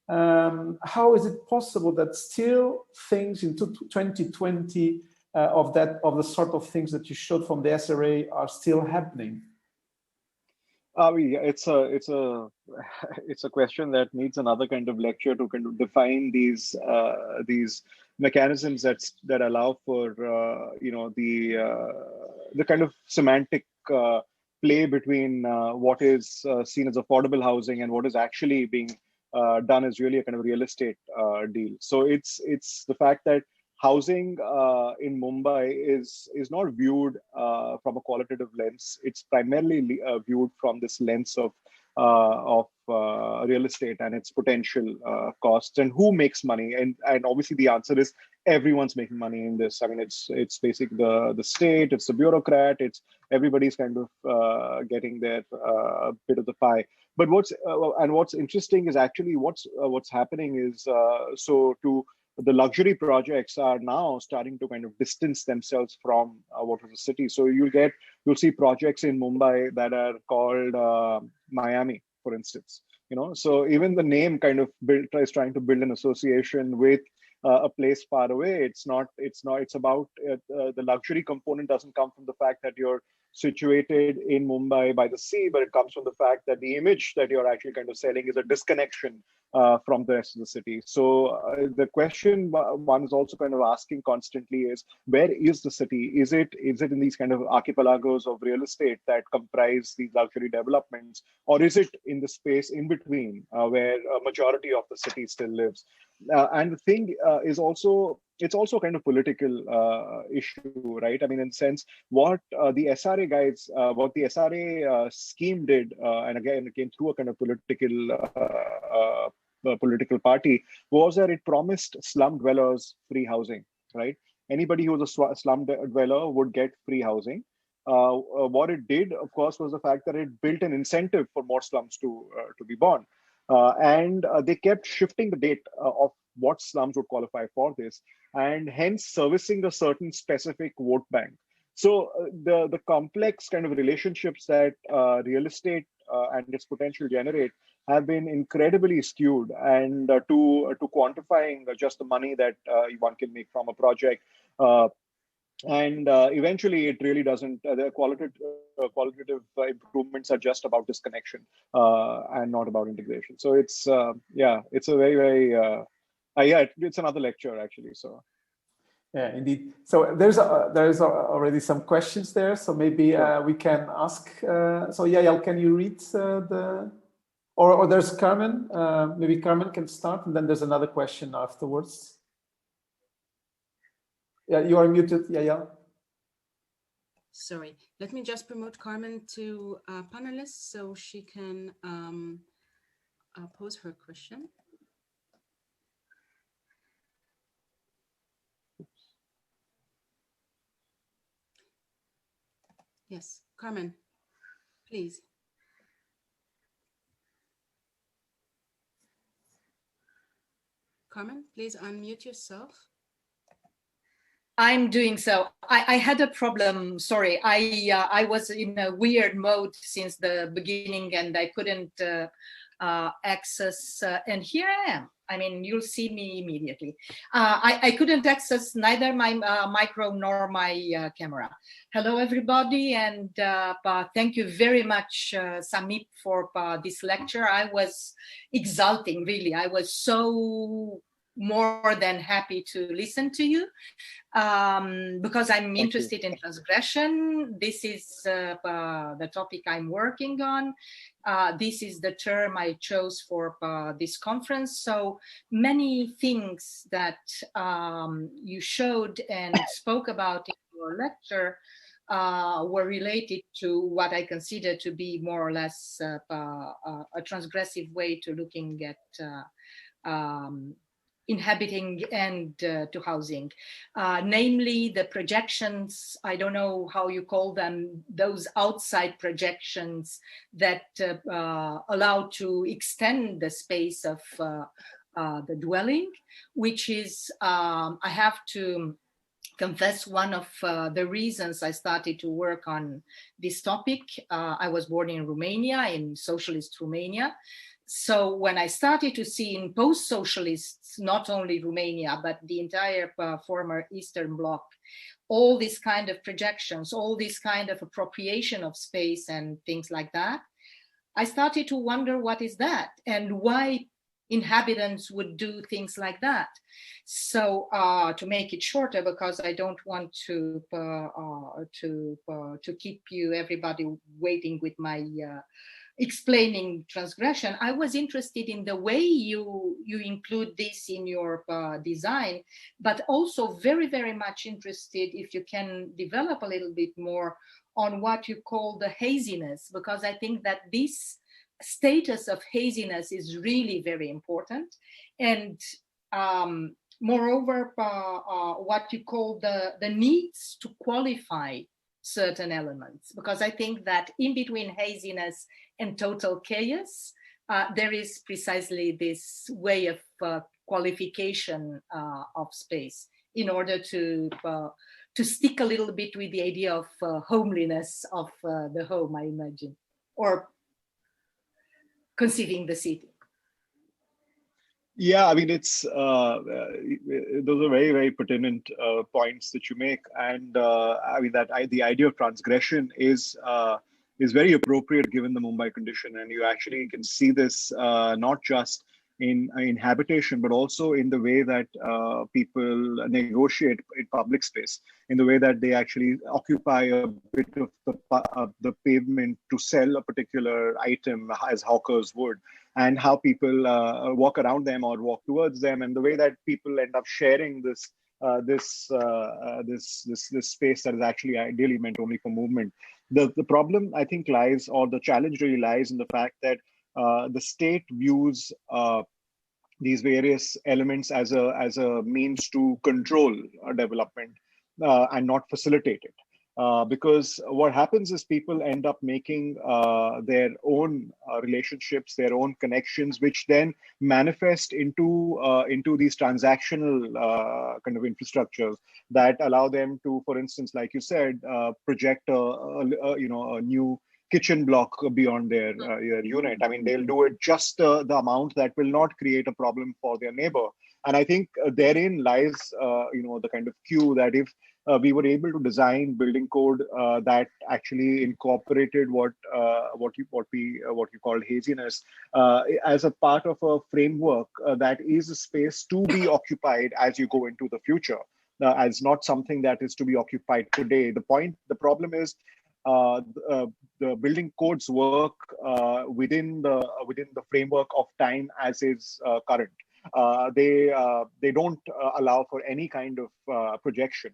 B: How is it possible that still things in 2020 of the sort of things that you showed from the SRA are still happening?
C: It's a question that needs another kind of lecture to kind of define these mechanisms that allow for the kind of semantic play between what is seen as affordable housing and what is actually being done as really a kind of real estate deal. So it's the fact that housing in Mumbai is not viewed from a qualitative lens. It's primarily viewed from this lens of real estate and its potential costs, and who makes money. And obviously the answer is everyone's making money in this. I mean, it's basically the state, it's the bureaucrat, it's everybody's kind of getting their bit of the pie. But what's interesting is actually what's happening is the luxury projects are now starting to kind of distance themselves from what was the city. So you'll see projects in Mumbai that are called Miami, for instance. So even the name kind of is trying to build an association with a place far away. It's about the luxury component doesn't come from the fact that you're situated in Mumbai by the sea, but it comes from the fact that the image that you're actually kind of selling is a disconnection from the rest of the city. So the question one is also kind of asking constantly is, where is the city? Is it in these kind of archipelagos of real estate that comprise these luxury developments, or is it in the space in between where a majority of the city still lives? And the thing is also, it's also kind of political issue, right? I mean, in the sense, what the SRA guys, what the SRA scheme did, and again, it came through a kind of political party, was that it promised slum dwellers free housing, right? Anybody who was a slum dweller would get free housing. What it did, of course, was the fact that it built an incentive for more slums to be born. And they kept shifting the date of what slums would qualify for this, and hence servicing a certain specific vote bank. So the complex kind of relationships that real estate and its potential generate have been incredibly skewed, and to quantifying just the money that one can make from a project. And eventually, it really doesn't. The qualitative improvements are just about disconnection and not about integration. So it's it's a very it's another lecture actually. So
B: yeah, indeed. So there's already some questions there. So maybe we can ask. So Yael, can you read or there's Carmen. Maybe Carmen can start, and then there's another question afterwards. Yeah, you are muted, Yael.
A: Sorry, let me just promote Carmen to panelist so she can pose her question. Yes, Carmen, please. Carmen, please unmute yourself.
D: I'm doing so. I had a problem. Sorry, I was in a weird mode since the beginning, and I couldn't access. And here I am. I mean, you'll see me immediately. I couldn't access neither my micro nor my camera. Hello, everybody, and thank you very much, Sameep, for this lecture. I was exulting, really. I was so more than happy to listen to you. Because I'm interested in transgression. This is the topic I'm working on. This is the term I chose for this conference. So many things that you showed and spoke about in your lecture were related to what I consider to be more or less a transgressive way to looking at inhabiting and to housing, namely the projections. I don't know how you call them, those outside projections that allow to extend the space of the dwelling, which is, I have to confess, one of the reasons I started to work on this topic. I was born in Romania, in socialist Romania. So when I started to see in post-socialists, not only Romania, but the entire former Eastern Bloc, all these kind of projections, all this kind of appropriation of space and things like that, I started to wonder, what is that? And why inhabitants would do things like that? So to make it shorter, because I don't want to keep everybody waiting with my explaining transgression, I was interested in the way you include this in your design, but also very, very much interested if you can develop a little bit more on what you call the haziness, because I think that this status of haziness is really very important. And moreover, what you call the needs to qualify certain elements, because I think that in between haziness and total chaos, there is precisely this way of qualification of space in order to stick a little bit with the idea of homeliness of the home, I imagine, or conceiving the city.
C: Yeah, I mean, it's those are very, very pertinent points that you make, and I mean the idea of transgression is very appropriate given the Mumbai condition, and you actually can see this not just in habitation, but also in the way that people negotiate in public space, in the way that they actually occupy a bit of the pavement to sell a particular item, as hawkers would, and how people walk around them or walk towards them, and the way that people end up sharing this space that is actually ideally meant only for movement. The problem, I think, lies, or the challenge really lies in the fact that the state views these various elements as a means to control development and not facilitate it. Because what happens is people end up making their own relationships, their own connections, which then manifest into these transactional kind of infrastructures that allow them to, for instance, like you said, project a new kitchen block beyond their unit. I mean, they'll do it just the amount that will not create a problem for their neighbor. And I think therein lies, the kind of cue that if we were able to design building code that actually incorporated what you call haziness as a part of a framework that is a space to be occupied as you go into the future, as not something that is to be occupied today. The problem is the building codes work within the framework of time as is current. They don't allow for any kind of projection,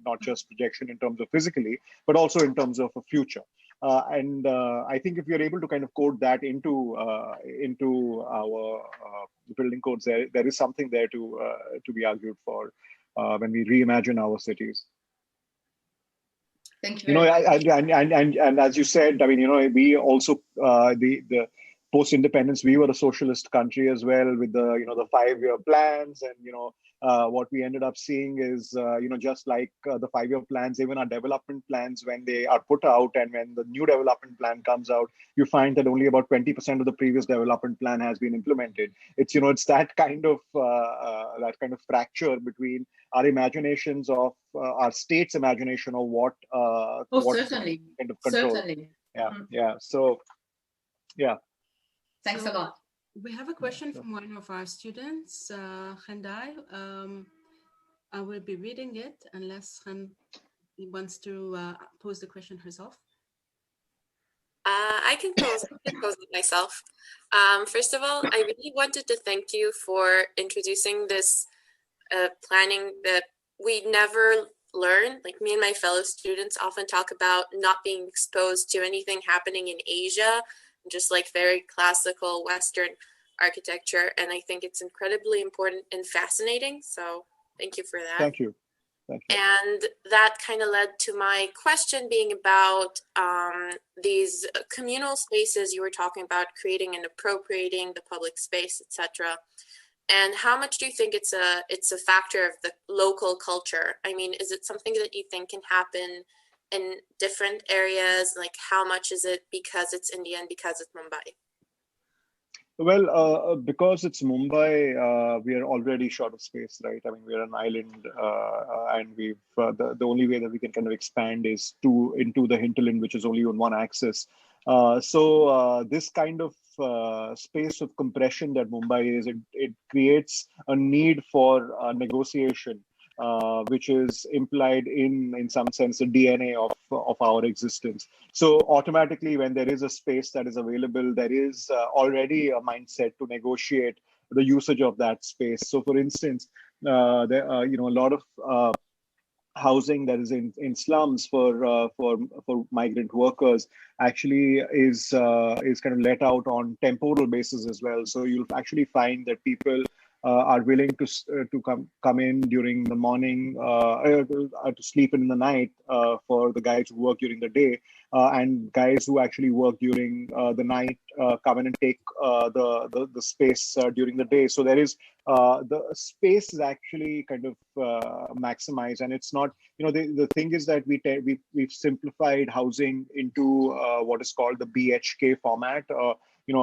C: not just projection in terms of physically, but also in terms of a future. And I think if you're able to kind of code that into our building codes, there is something there to be argued for when we reimagine our cities.
D: Thank you very much.
C: And as you said, I mean, we also the post-independence, we were a socialist country as well, with the 5-year plans, and what we ended up seeing is just like the 5-year plans, even our development plans, when they are put out and when the new development plan comes out, you find that only about 20% of the previous development plan has been implemented. It's it's that kind of fracture between our imaginations of our state's imagination of what
D: Certainly,
C: kind of control.
D: Certainly.
C: Yeah. So yeah.
D: Thanks a lot.
A: We have a question from one of our students, Hendai. I will be reading it unless Ren wants to pose the question herself.
E: I can pose it myself. First of all, I really wanted to thank you for introducing this planning that we never learn. Like, me and my fellow students often talk about not being exposed to anything happening in Asia, just like very classical Western architecture. And I think it's incredibly important and fascinating. So thank you for that.
C: Thank you. Thank you.
E: And that kind of led to my question being about these communal spaces you were talking about, creating and appropriating the public space, etc. And how much do you think it's a factor of the local culture? I mean, is it something that you think can happen in different areas? Like, how much is it because it's India and because it's Mumbai?
C: Well, because it's Mumbai, we are already short of space, right? I mean, we're an island, and we've the only way that we can kind of expand is into the hinterland, which is only on one axis. So this kind of space of compression that Mumbai is, it creates a need for negotiation, which is implied in some sense the DNA of our existence. So automatically, when there is a space that is available, there is already a mindset to negotiate the usage of that space. So, for instance, there a lot of housing that is in slums for migrant workers actually is kind of let out on temporal basis as well. So you'll actually find that people are willing to come in during the morning to sleep in the night for the guys who work during the day, and guys who actually work during the night come in and take the space during the day. So there is the space is actually kind of maximized, and it's not, the thing is that we've simplified housing into what is called the BHK format,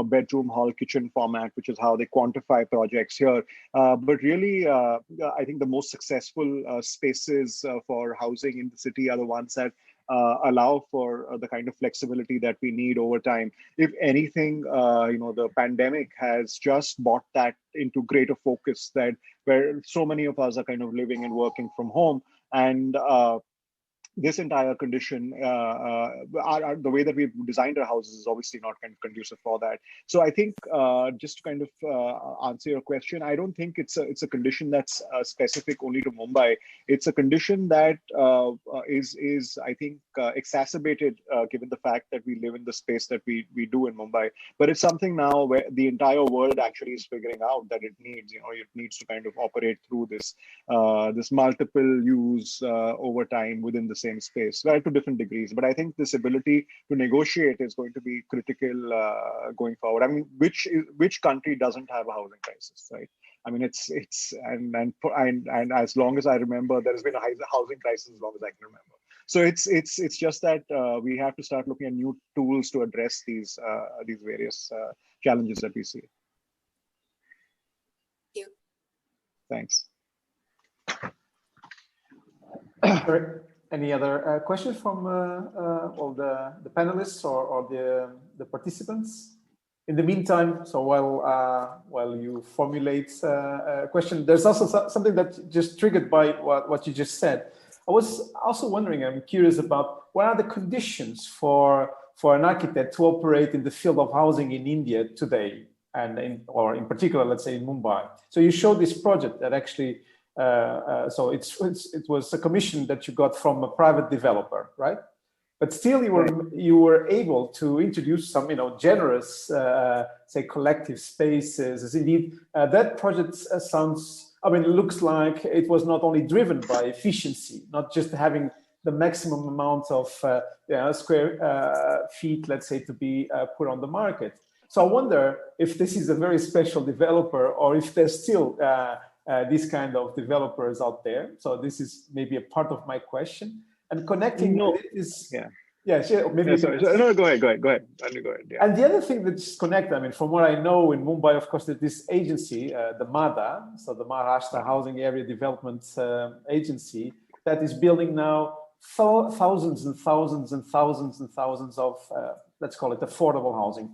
C: bedroom, hall, kitchen format, which is how they quantify projects here. But really, I think the most successful spaces for housing in the city are the ones that allow for the kind of flexibility that we need over time. If anything, the pandemic has just brought that into greater focus, that where so many of us are kind of living and working from home, and this entire condition, the way that we've designed our houses is obviously not kind of conducive for that. So I think just to kind of answer your question, I don't think it's a condition that's specific only to Mumbai. It's a condition that is I think exacerbated given the fact that we live in the space that we do in Mumbai. But it's something now where the entire world actually is figuring out that it needs to kind of operate through this this multiple use over time within the same space, right, to different degrees. But I think this ability to negotiate is going to be critical going forward. I mean, which country doesn't have a housing crisis, right? I mean, it's and as long as I remember, there has been a housing crisis as long as I can remember. So it's just that we have to start looking at new tools to address these various challenges that we see.
E: Thank you.
C: Thanks.
B: Any other questions from all the panelists or the participants? In the meantime, so while you formulate a question, there's also something that just triggered by what you just said. I was also wondering, I'm curious about what are the conditions for an architect to operate in the field of housing in India today, and in particular, let's say in Mumbai. So you showed this project that actually. So it was a commission that you got from a private developer, right? But still, you were able to introduce some, generous, say, collective spaces. As indeed, that project looks like it was not only driven by efficiency, not just having the maximum amount of square feet, let's say, to be put on the market. So I wonder if this is a very special developer, or if there's still these kind of developers out there. So this is maybe a part of my question. And connecting with it is, sure, maybe.
C: No, go ahead. Yeah.
B: And the other thing that's connected, from what I know in Mumbai, of course, that this agency, the MADA, so the Maharashtra Housing Area Development Agency, that is building now thousands and thousands and thousands and thousands of, let's call it affordable housing.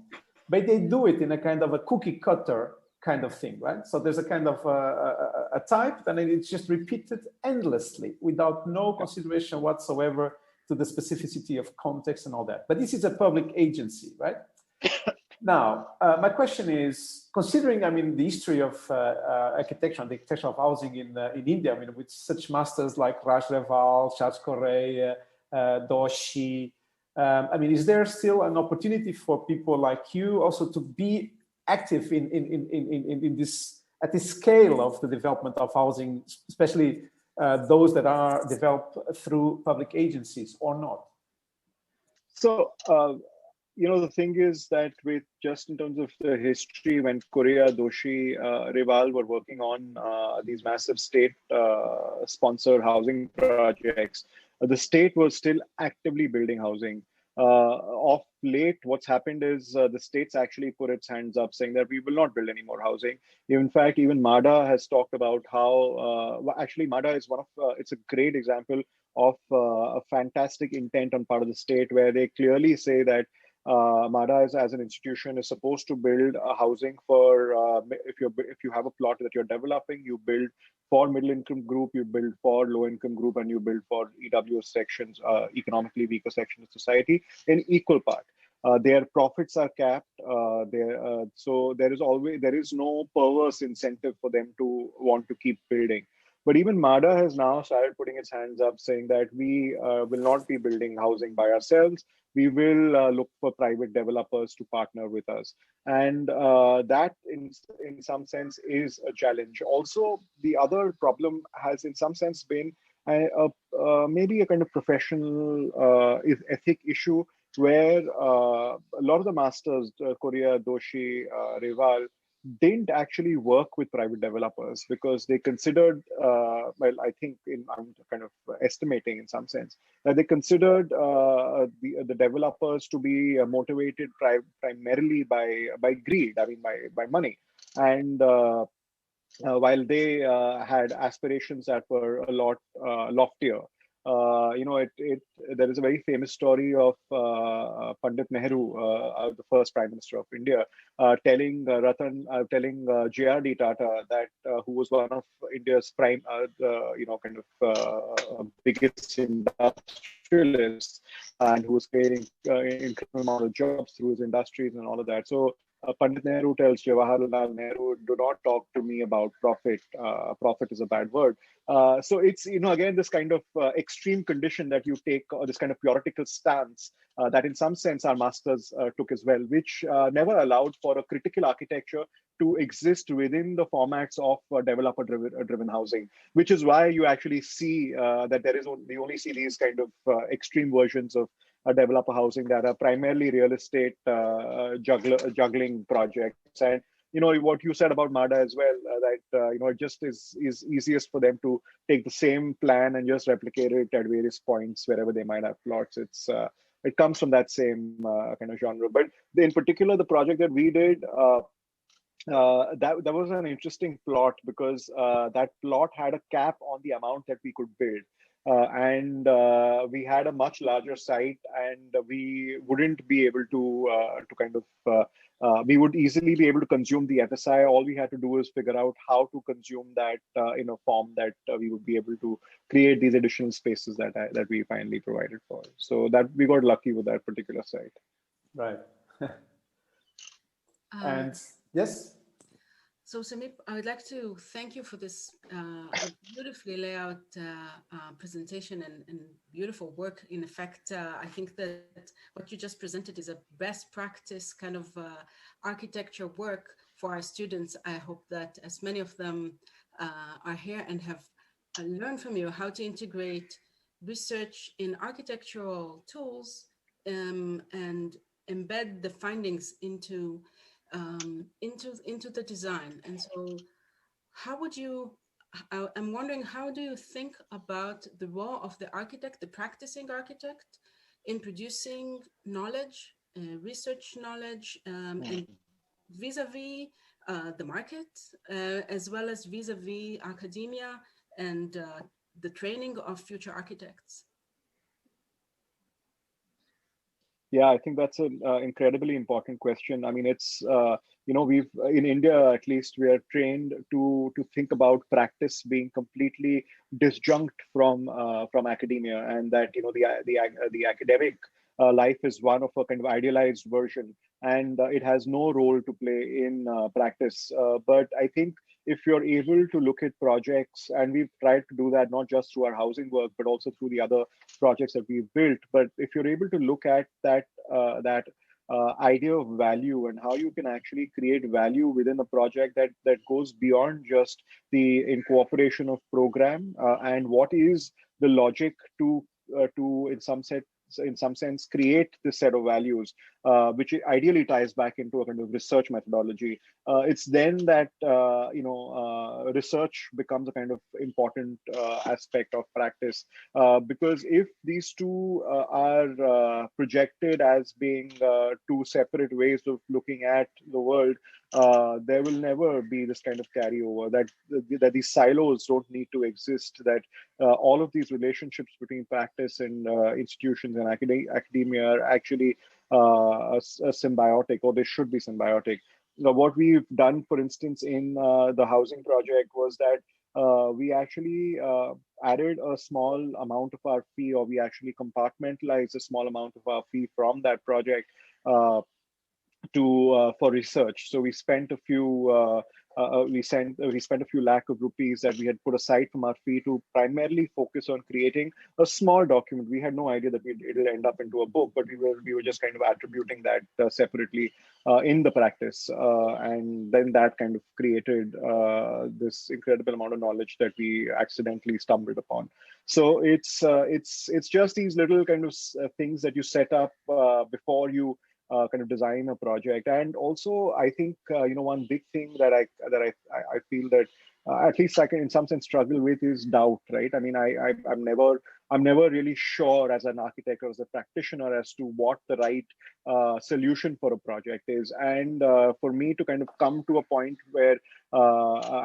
B: But they do it in a kind of a cookie cutter kind of thing, right? So there's a kind of a type, and it's just repeated endlessly without no consideration whatsoever to the specificity of context and all that. But this is a public agency, right? Now, my question is, considering, the history of architecture and the architecture of housing in India, with such masters like Raj Reval, Charles Correa, Doshi, is there still an opportunity for people like you also to be active in this, at this scale of the development of housing, especially those that are developed through public agencies, or not?
C: So the thing is that with just in terms of the history, when Correa, Doshi, Reval were working on these massive state sponsored housing projects, the state was still actively building housing. Of late, what's happened is the states actually put its hands up, saying that we will not build any more housing. In fact, even MADA has talked about how, actually MADA is it's a great example of a fantastic intent on part of the state, where they clearly say that MADA as an institution is supposed to build a housing for, if you have a plot that you're developing, you build for middle income group, you build for low income group, and you build for EWS sections, economically weaker sections of society in equal part. Their profits are capped, so there is no perverse incentive for them to want to keep building. But even MADA has now started putting its hands up, saying that we will not be building housing by ourselves. We will look for private developers to partner with us. And that, in some sense, is a challenge. Also, the other problem has, in some sense, been maybe a kind of professional ethic issue where a lot of the masters, Korea, Doshi, Reval, didn't actually work with private developers because they considered, well, I think I'm kind of estimating in some sense, that they considered the developers to be motivated primarily by greed, I mean, by money. And while they had aspirations that were a lot loftier. There is a very famous story of Pandit Nehru, the first Prime Minister of India, telling J.R.D. Tata that who was one of India's biggest industrialists, and who was creating incredible amount of jobs through his industries and all of that. So Pandit Nehru tells Jawaharlal Nehru, do not talk to me about profit. Profit is a bad word. So it's, again, this kind of extreme condition that you take, or this kind of puritanical stance that in some sense our masters took as well, which never allowed for a critical architecture to exist within the formats of developer-driven housing, which is why you actually see that we only see these kind of extreme versions of developer housing that are primarily real estate juggling projects. And what you said about MADA as well, that it just is easiest for them to take the same plan and just replicate it at various points wherever they might have plots. It comes from that same kind of genre. But in particular, the project that we did, that was an interesting plot because that plot had a cap on the amount that we could build. And we had a much larger site, and we wouldn't be able to we would easily be able to consume the FSI. All we had to do is figure out how to consume that in a form that we would be able to create these additional spaces that we finally provided for. So that we got lucky with that particular site.
B: Right. And yes.
A: So Sameep, I would like to thank you for this beautifully laid out presentation and beautiful work. In effect, I think that what you just presented is a best practice kind of architecture work for our students. I hope that as many of them are here and have learned from you how to integrate research in architectural tools and embed the findings into the design. And so how would you, I'm wondering, how do you think about the role of the architect, the practicing architect, in producing knowledge, research knowledge, and vis-a-vis the market, as well as vis-a-vis academia and the training of future architects?
C: Yeah, I think that's an incredibly important question. I mean, it's we've in India, at least, we are trained to think about practice being completely disjunct from academia, and that the academic life is one of a kind of idealized version, and it has no role to play in practice. But I think if you're able to look at projects, and we've tried to do that not just through our housing work, but also through the other projects that we've built. But if you're able to look at that idea of value and how you can actually create value within a project that goes beyond just the incorporation of program, and what is the logic to in some sense create this set of values, which ideally ties back into a kind of research methodology. It's then that research becomes a kind of important aspect of practice, because if these two are projected as being two separate ways of looking at the world, there will never be this kind of carryover, that these silos don't need to exist, that all of these relationships between practice and institutions and academia are actually symbiotic, or they should be symbiotic. What we've done, for instance, in the housing project was that we actually added a small amount of our fee, or we actually compartmentalized a small amount of our fee from that project for research. So we spent a few we spent a few lakh of rupees that we had put aside from our fee to primarily focus on creating a small document. We had no idea that it'll end up into a book, but we were just kind of attributing that separately in the practice, and then that kind of created this incredible amount of knowledge that we accidentally stumbled upon. So it's just these little kind of things that you set up before you kind of design a project. And also, I think one big thing that I feel that at least I can in some sense struggle with is doubt, right? I mean, I'm never really sure as an architect or as a practitioner as to what the right solution for a project is. And for me to kind of come to a point where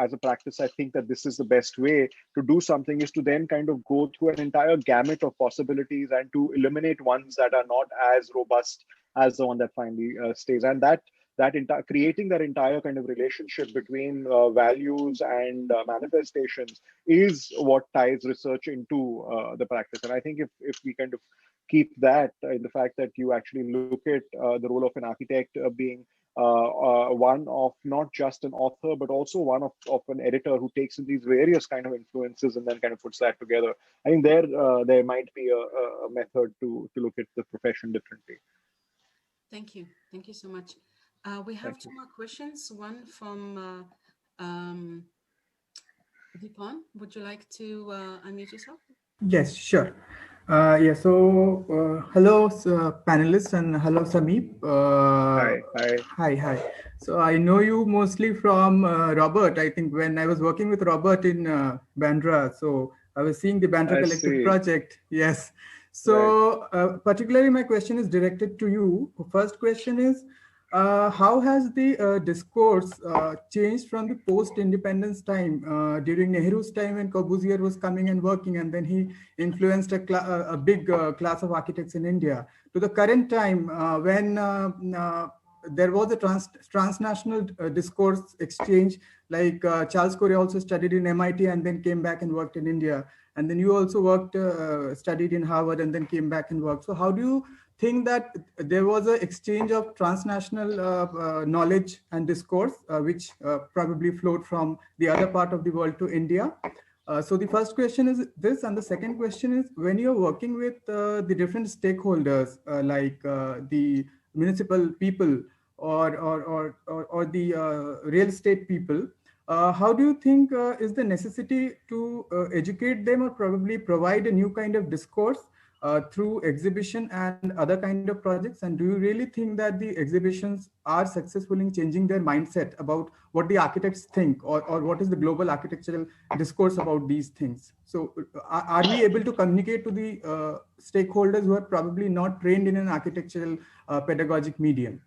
C: as a practice, I think that this is the best way to do something is to then kind of go through an entire gamut of possibilities and to eliminate ones that are not as robust as the one that finally stays. And creating that entire kind of relationship between values and manifestations is what ties research into the practice. And I think if we kind of keep that in the fact that you actually look at the role of an architect being one of not just an author, but also one of an editor who takes in these various kind of influences and then kind of puts that together. I think there might be a method to look at the profession differently.
A: Thank you. Thank you so much. We have two more questions. One from Deepan. Would you like to unmute yourself?
F: Yes, sure. Hello, panelists, and hello, Sameep. Hi. So I know you mostly from Robert. I think when I was working with Robert in Bandra, so I was seeing the Bandra Collective project. Yes. So particularly my question is directed to you. First question is, how has the discourse changed from the post-independence time during Nehru's time when Corbusier was coming and working, and then he influenced a big class of architects in India, to the current time when there was a transnational discourse exchange, like Charles Corey also studied in MIT and then came back and worked in India. And then you also studied in Harvard and then came back and worked. So how do you think that there was an exchange of transnational knowledge and discourse, which probably flowed from the other part of the world to India? So the first question is this, and the second question is, when you're working with the different stakeholders, like the municipal people or the real estate people, how do you think is the necessity to educate them or probably provide a new kind of discourse through exhibition and other kind of projects? And do you really think that the exhibitions are successful in changing their mindset about what the architects think, or what is the global architectural discourse about these things? So are we able to communicate to the stakeholders who are probably not trained in an architectural pedagogic medium?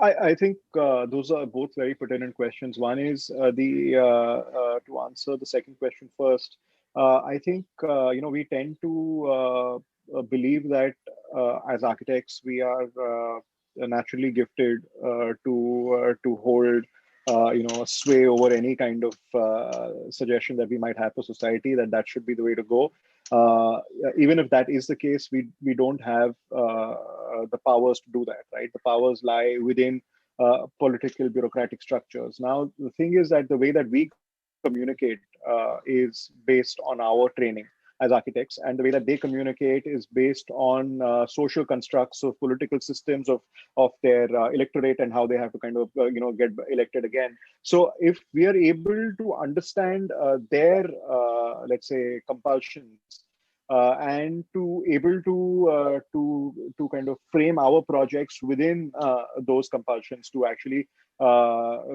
C: I think those are both very pertinent questions. One is to answer the second question first. I think we tend to believe that as architects we are naturally gifted to hold a sway over any kind of suggestion that we might have for society, that should be the way to go. Even if that is the case, we don't have the powers to do that, right? The powers lie within political bureaucratic structures. Now, the thing is that the way that we communicate is based on our training as architects, and the way that they communicate is based on social constructs of political systems of their electorate and how they have to kind of get elected again. So if we are able to understand their let's say compulsions and to able to kind of frame our projects within those compulsions to actually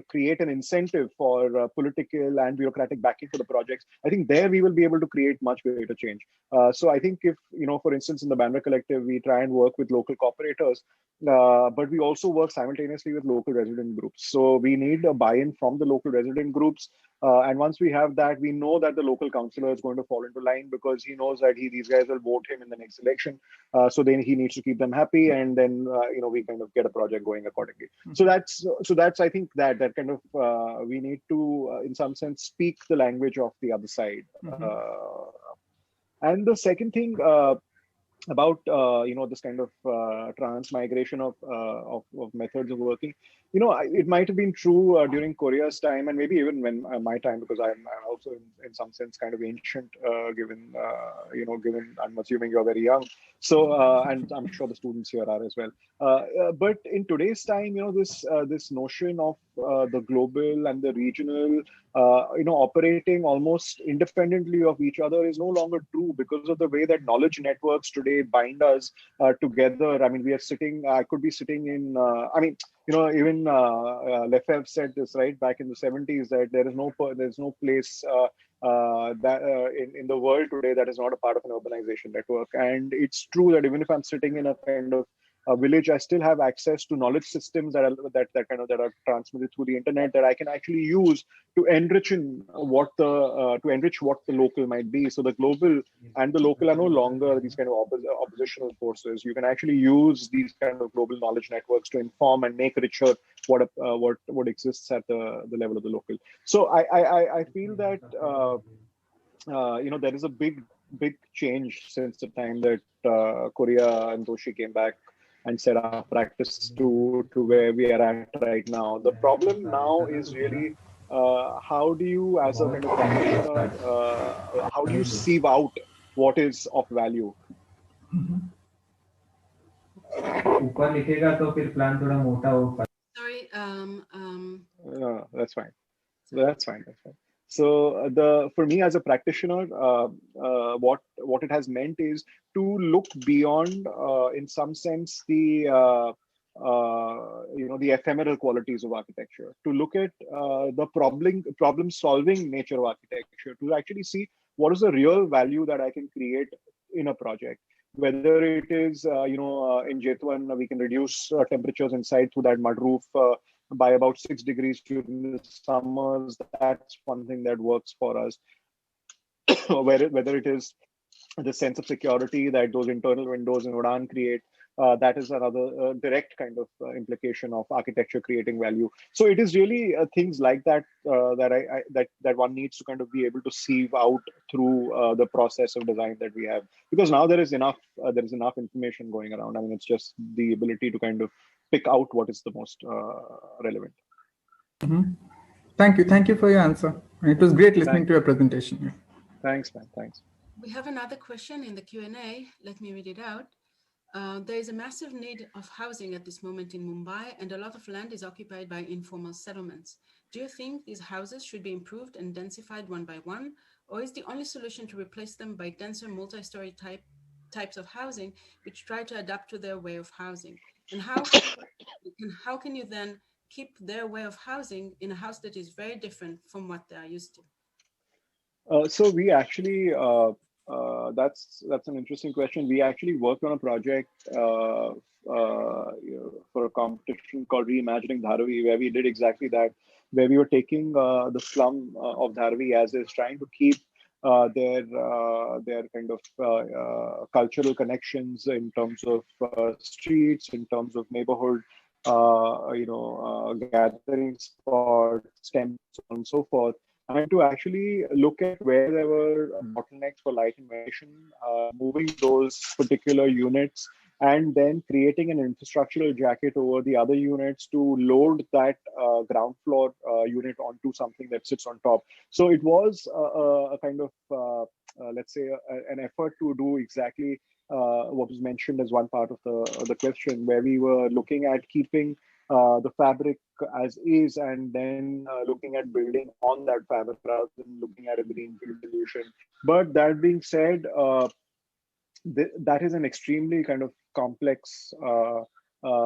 C: create an incentive for political and bureaucratic backing for the projects, I think there we will be able to create much greater change. So I think if, for instance, in the Bandra Collective, we try and work with local cooperators, but we also work simultaneously with local resident groups. So we need a buy-in from the local resident groups. And once we have that, we know that the local councillor is going to fall into line because he knows that these guys will vote him in the next election. So then he needs to keep them happy, and then we kind of get a project going accordingly. Mm-hmm. So that's I think that kind of we need to in some sense speak the language of the other side. Mm-hmm. And the second thing, about this kind of transmigration of methods of working. It might have been true during Korea's time, and maybe even when my time, because I'm also in some sense kind of ancient, given I'm assuming you're very young. So and I'm sure the students here are as well. But in today's time, this notion of the global and the regional, operating almost independently of each other is no longer true, because of the way that knowledge networks today bind us together. I mean, we are sitting, I could be sitting in, even Lefebvre said this right back in the 70s, that there's no place in the world today that is not a part of an urbanization network. And it's true that even if I'm sitting in a kind of a village, I still have access to knowledge systems that are transmitted through the internet, that I can actually use to enrich what the local might be. So the global and the local are no longer these kind of oppositional forces. You can actually use these kind of global knowledge networks to inform and make richer what exists at the level of the local. So I feel that there is a big change since the time that Korea and Doshi came back and set up practice to where we are at right now. The problem now is really how do you, as a kind of practitioner, how do you sieve out what is of value?
A: Sorry.
C: That's fine. That's fine. So for me as a practitioner, what it has meant is to look beyond, in some sense, the ephemeral qualities of architecture, to look at the problem solving nature of architecture, to actually see what is the real value that I can create in a project. Whether it is, in Jetwan, we can reduce temperatures inside through that mud roof by about 6 degrees during the summers. That's one thing that works for us. Whether it is the sense of security that those internal windows in Udan create, that is another direct kind of implication of architecture creating value. So it is really things like that that one needs to kind of be able to sieve out through the process of design that we have, because now there is enough information going around. I mean, it's just the ability to kind of pick out what is the most relevant.
F: Mm-hmm. Thank you for your answer. It was great listening to your presentation.
C: Thanks, man. Thanks.
A: We have another question in the Q&A. Let me read it out. There is a massive need of housing at this moment in Mumbai, and a lot of land is occupied by informal settlements. Do you think these houses should be improved and densified one by one, or is the only solution to replace them by denser multi-story types of housing, which try to adapt to their way of housing? And how can you then keep their way of housing in a house that is very different from what they are used to?
C: So we actually, that's an interesting question. We actually worked on a project for a competition called Reimagining Dharavi, where we did exactly that, where we were taking the slum of Dharavi as is, trying to keep their kind of cultural connections in terms of streets, in terms of neighborhood, gathering spots, temples, and so forth, and to actually look at where there were bottlenecks for light and ventilation, moving those particular units, and then creating an infrastructural jacket over the other units to load that ground floor unit onto something that sits on top. So it was a kind of, let's say, an effort to do exactly what was mentioned as one part of the question, where we were looking at keeping the fabric as is, and then looking at building on that fabric rather than looking at a greenfield solution. But that being said, that is an extremely kind of complex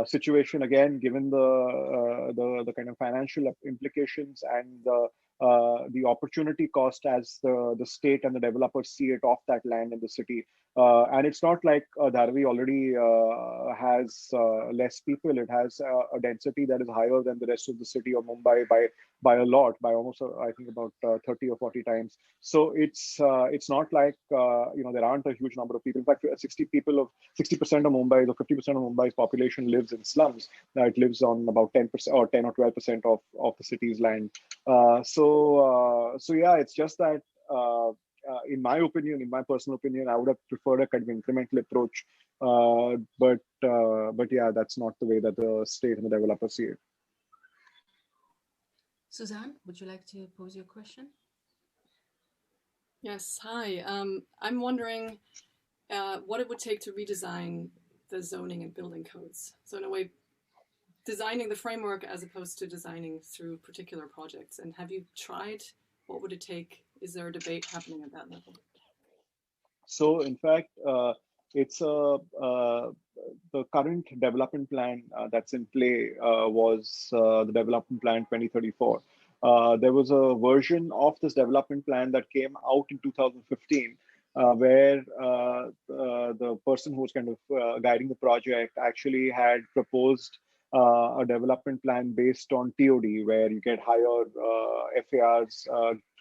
C: situation, again, given the kind of financial implications and the opportunity cost as the state and the developers see it off that land in the city. And it's not like Dharavi already has less people. It has a density that is higher than the rest of the city of Mumbai by a lot, by almost I think about 30 or 40 times. So it's not like there aren't a huge number of people. In fact, 60% of Mumbai or 50% of Mumbai's population lives in slums. It lives on about 10% or 10 or 12% of the city's land. So yeah, it's just that. in my opinion, in my personal opinion, I would have preferred a kind of incremental approach. But yeah, that's not the way that the state and the developers see it.
A: Suzanne, would you like to pose your question?
G: Yes, hi. I'm wondering what it would take to redesign the zoning and building codes. So in a way, designing the framework as opposed to designing through particular projects. And have you tried? What would it take? Is there a debate happening at that level?
C: So in fact, it's the current development plan that's in play was the development plan 2034. There was a version of this development plan that came out in 2015, where the person who was kind of guiding the project actually had proposed a development plan based on TOD, where you get higher FARs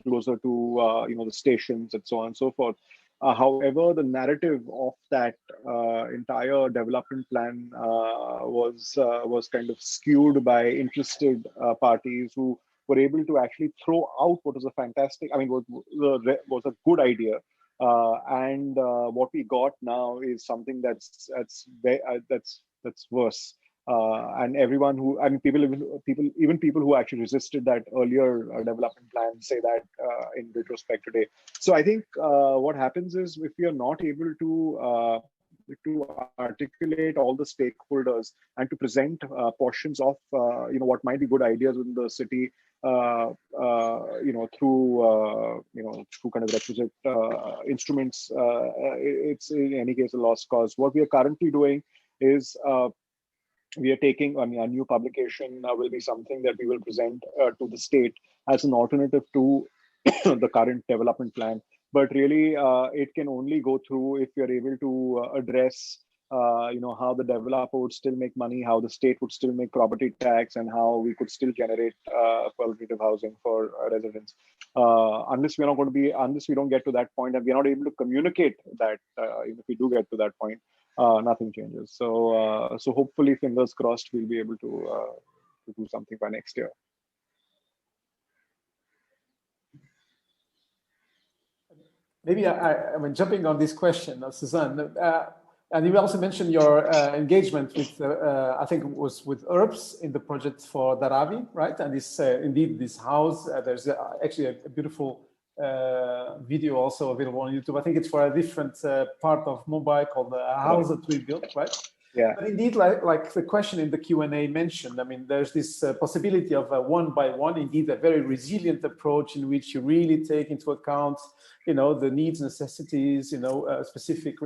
C: closer to the stations and so on and so forth. However, the narrative of that entire development plan was kind of skewed by interested parties who were able to actually throw out what was a fantastic, I mean, was a good idea. And what we got now is something that's worse. And everyone who, I mean, even people who actually resisted that earlier development plan say that in retrospect today. So I think what happens is, if we are not able to articulate all the stakeholders and to present portions of what might be good ideas within the city, through kind of requisite instruments, it's in any case a lost cause. What we are currently doing is we are taking, I mean, our new publication will be something that we will present to the state as an alternative to the current development plan. But really, it can only go through if we are able to address, how the developer would still make money, how the state would still make property tax, and how we could still generate qualitative housing for residents. Unless we don't get to that point, and we are not able to communicate that, if we do get to that point, nothing changes. So hopefully, fingers crossed, we'll be able to do something by next year.
B: Maybe I mean, jumping on this question of Suzanne, and you also mentioned your engagement with, I think it was with Herbs in the project for Dharavi, right? And this, indeed, this house, there's actually a beautiful video also available on YouTube. I think it's for a different part of Mumbai called a house that we built, right?
C: Yeah.
B: But indeed, like the question in the Q&A mentioned, I mean, there's this possibility of a one by one, indeed, a very resilient approach in which you really take into account, the needs, necessities, specific,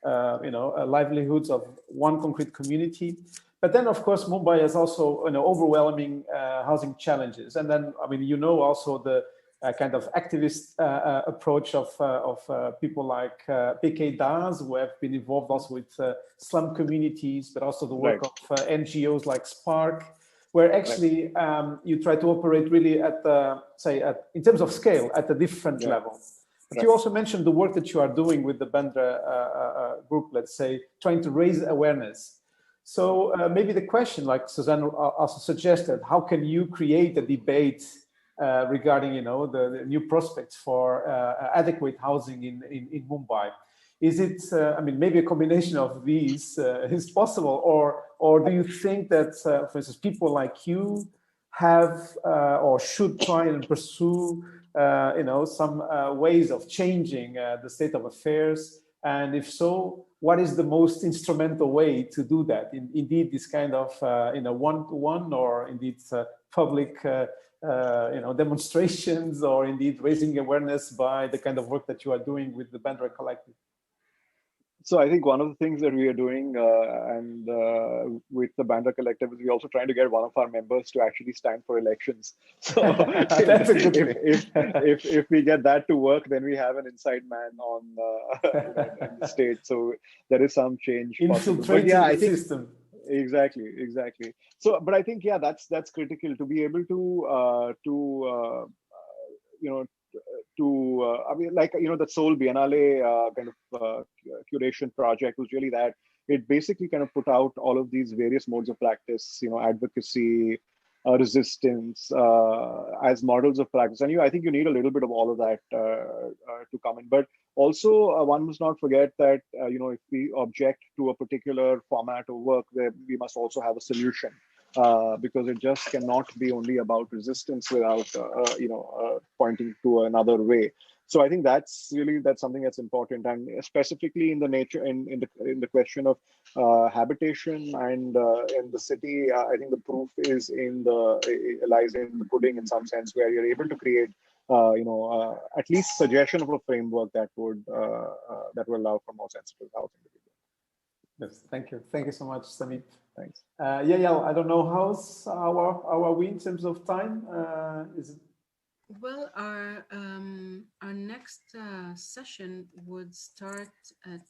B: livelihoods of one concrete community. But then, of course, Mumbai has also overwhelming housing challenges. And then, I mean, also the kind of activist approach of people like PK Das, who have been involved also with slum communities, but also the work of NGOs like Spark, where actually you try to operate really at in terms of scale, at a different level. But you also mentioned the work that you are doing with the Bandra group, let's say, trying to raise awareness. So maybe the question, like Suzanne also suggested, how can you create a debate regarding, the new prospects for adequate housing in Mumbai? Is it, maybe a combination of these is possible, or do you think that, for instance, people like you have or should try and pursue, some ways of changing the state of affairs? And if so, what is the most instrumental way to do that? Indeed, this kind of, one-to-one, or indeed public, demonstrations, or indeed raising awareness by the kind of work that you are doing with the Bandra Collective?
C: So I think one of the things that we are doing with the Bandra Collective is we're also trying to get one of our members to actually stand for elections. So
B: that's a good thing.
C: If we get that to work, then we have an inside man on in the state. So there is some change
B: infiltrating the system.
C: Exactly. So, but I think that's critical to be able to the Soul Biennale kind of curation project was really that. It basically kind of put out all of these various modes of practice, advocacy, resistance as models of practice. And I think you need a little bit of all of that to come in. But also, one must not forget that if we object to a particular format of work, we must also have a solution. Because it just cannot be only about resistance without pointing to another way. So I think that's something that's important, and specifically in the nature in the question of habitation and in the city, I think the proof lies in the pudding in some sense, where you're able to create at least suggestion of a framework that will allow for more sensitive housing.
B: Yes, thank you so much, Sameep.
C: Thanks.
B: Yeah, I don't know how are we in terms of time. Is it?
A: Well, our next session would start at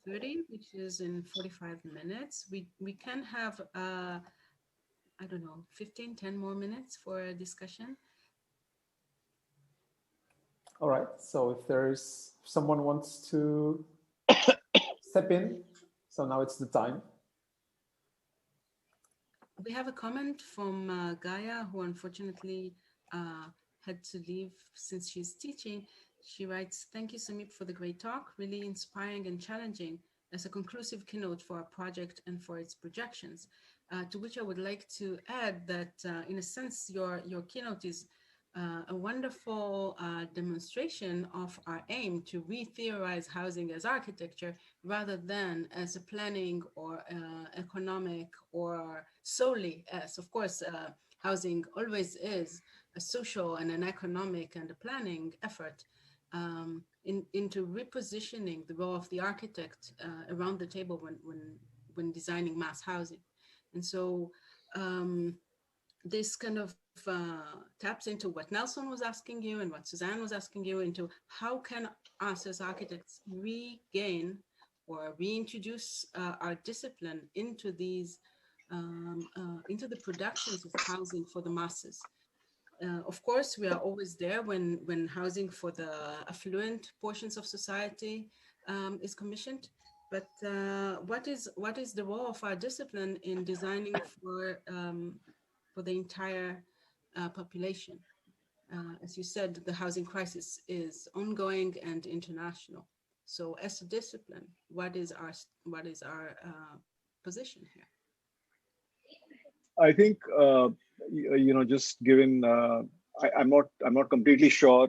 A: 30, which is in 45 minutes. We can have I don't know, 10 more minutes for a discussion.
B: All right. So if someone wants to step in, so now it's the time.
A: We have a comment from Gaia, who unfortunately had to leave since she's teaching. She writes, "Thank you, Sameep, for the great talk. Really inspiring and challenging as a conclusive keynote for our project and for its projections." To which I would like to add that, in a sense, your keynote is a wonderful demonstration of our aim to re-theorize housing as architecture rather than as a planning or economic or solely as, of course, housing always is a social and an economic and a planning effort into repositioning the role of the architect around the table when designing mass housing. And so this kind of taps into what Nelson was asking you and what Suzanne was asking you, into how can us as architects regain or reintroduce our discipline into these into the productions of housing for the masses. Of course, we are always there when housing for the affluent portions of society is commissioned. But what is the role of our discipline in designing for the entire population? As you said, the housing crisis is ongoing and international. So, as a discipline, what is our position here?
C: I think just given I'm not completely sure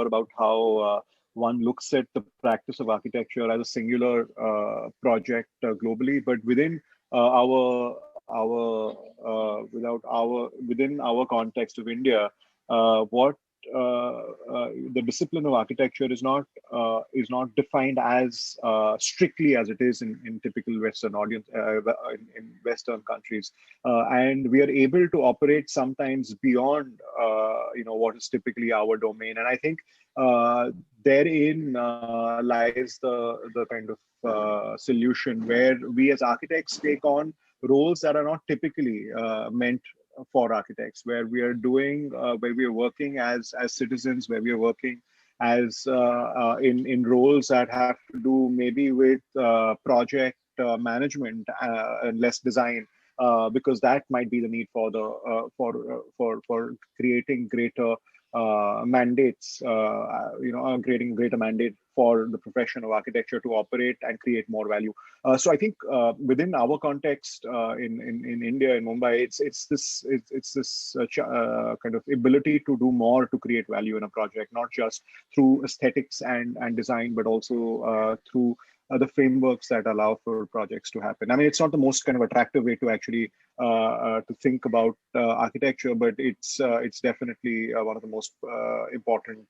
C: about how one looks at the practice of architecture as a singular project globally, but within within our context of India, what the discipline of architecture is not defined as strictly as it is in typical Western audience in Western countries, and we are able to operate sometimes beyond what is typically our domain. And I think therein lies the kind of solution, where we as architects take on roles that are not typically meant for architects, where we are working as citizens, where we are working as in roles that have to do maybe with project management and less design, because that might be the need for creating greater mandates, creating greater mandate for the profession of architecture to operate and create more value. So I think within our context in India, in Mumbai, it's this kind of ability to do more to create value in a project, not just through aesthetics and design, but also through the frameworks that allow for projects to happen. I mean, it's not the most kind of attractive way to actually to think about architecture, but it's definitely one of the most important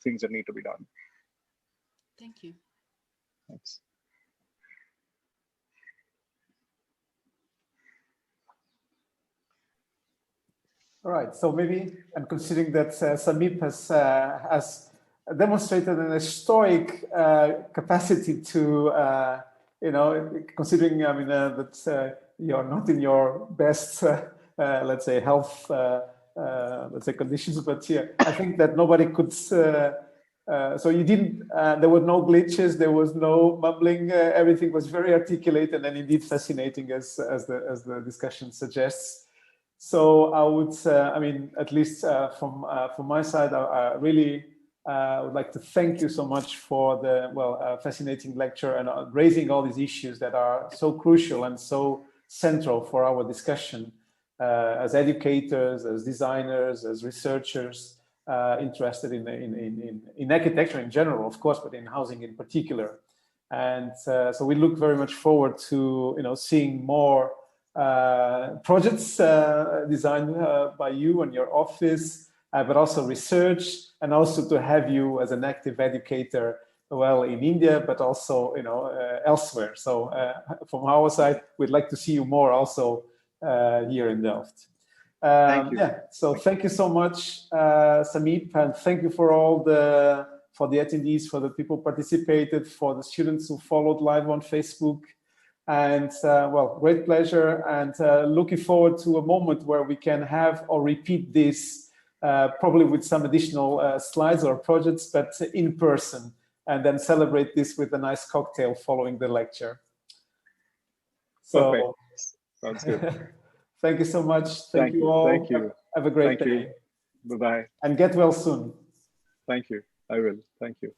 C: things that need to be done.
A: Thank you.
C: Thanks.
B: All right. So maybe, and considering that Sameep has demonstrated an historic capacity to, considering, I mean, that you're not in your best, let's say, health, let's say, conditions, but yeah, I think that nobody could So you didn't, there were no glitches, there was no mumbling, everything was very articulate and indeed fascinating as the discussion suggests. So I would, I mean, at least from my side, I really would like to thank you so much for the, fascinating lecture and raising all these issues that are so crucial and so central for our discussion as educators, as designers, as researchers interested in architecture in general, of course, but in housing in particular. And so we look very much forward to seeing more projects designed by you and your office, but also research, and also to have you as an active educator, well, in India, but also elsewhere. So from our side, we'd like to see you more also here in Delft.
C: Thank you.
B: Yeah. So thank you so much, Sameep, and thank you for all for the attendees, for the people participated, for the students who followed live on Facebook. And well, great pleasure, and looking forward to a moment where we can have or repeat this, probably with some additional slides or projects, but in person, and then celebrate this with a nice cocktail following the lecture. So,
C: perfect. Sounds good.
B: Thank you so much. Thank you all.
C: Thank you.
B: Have a great day.
C: Bye-bye.
B: And get well soon.
C: Thank you. I will. Thank you.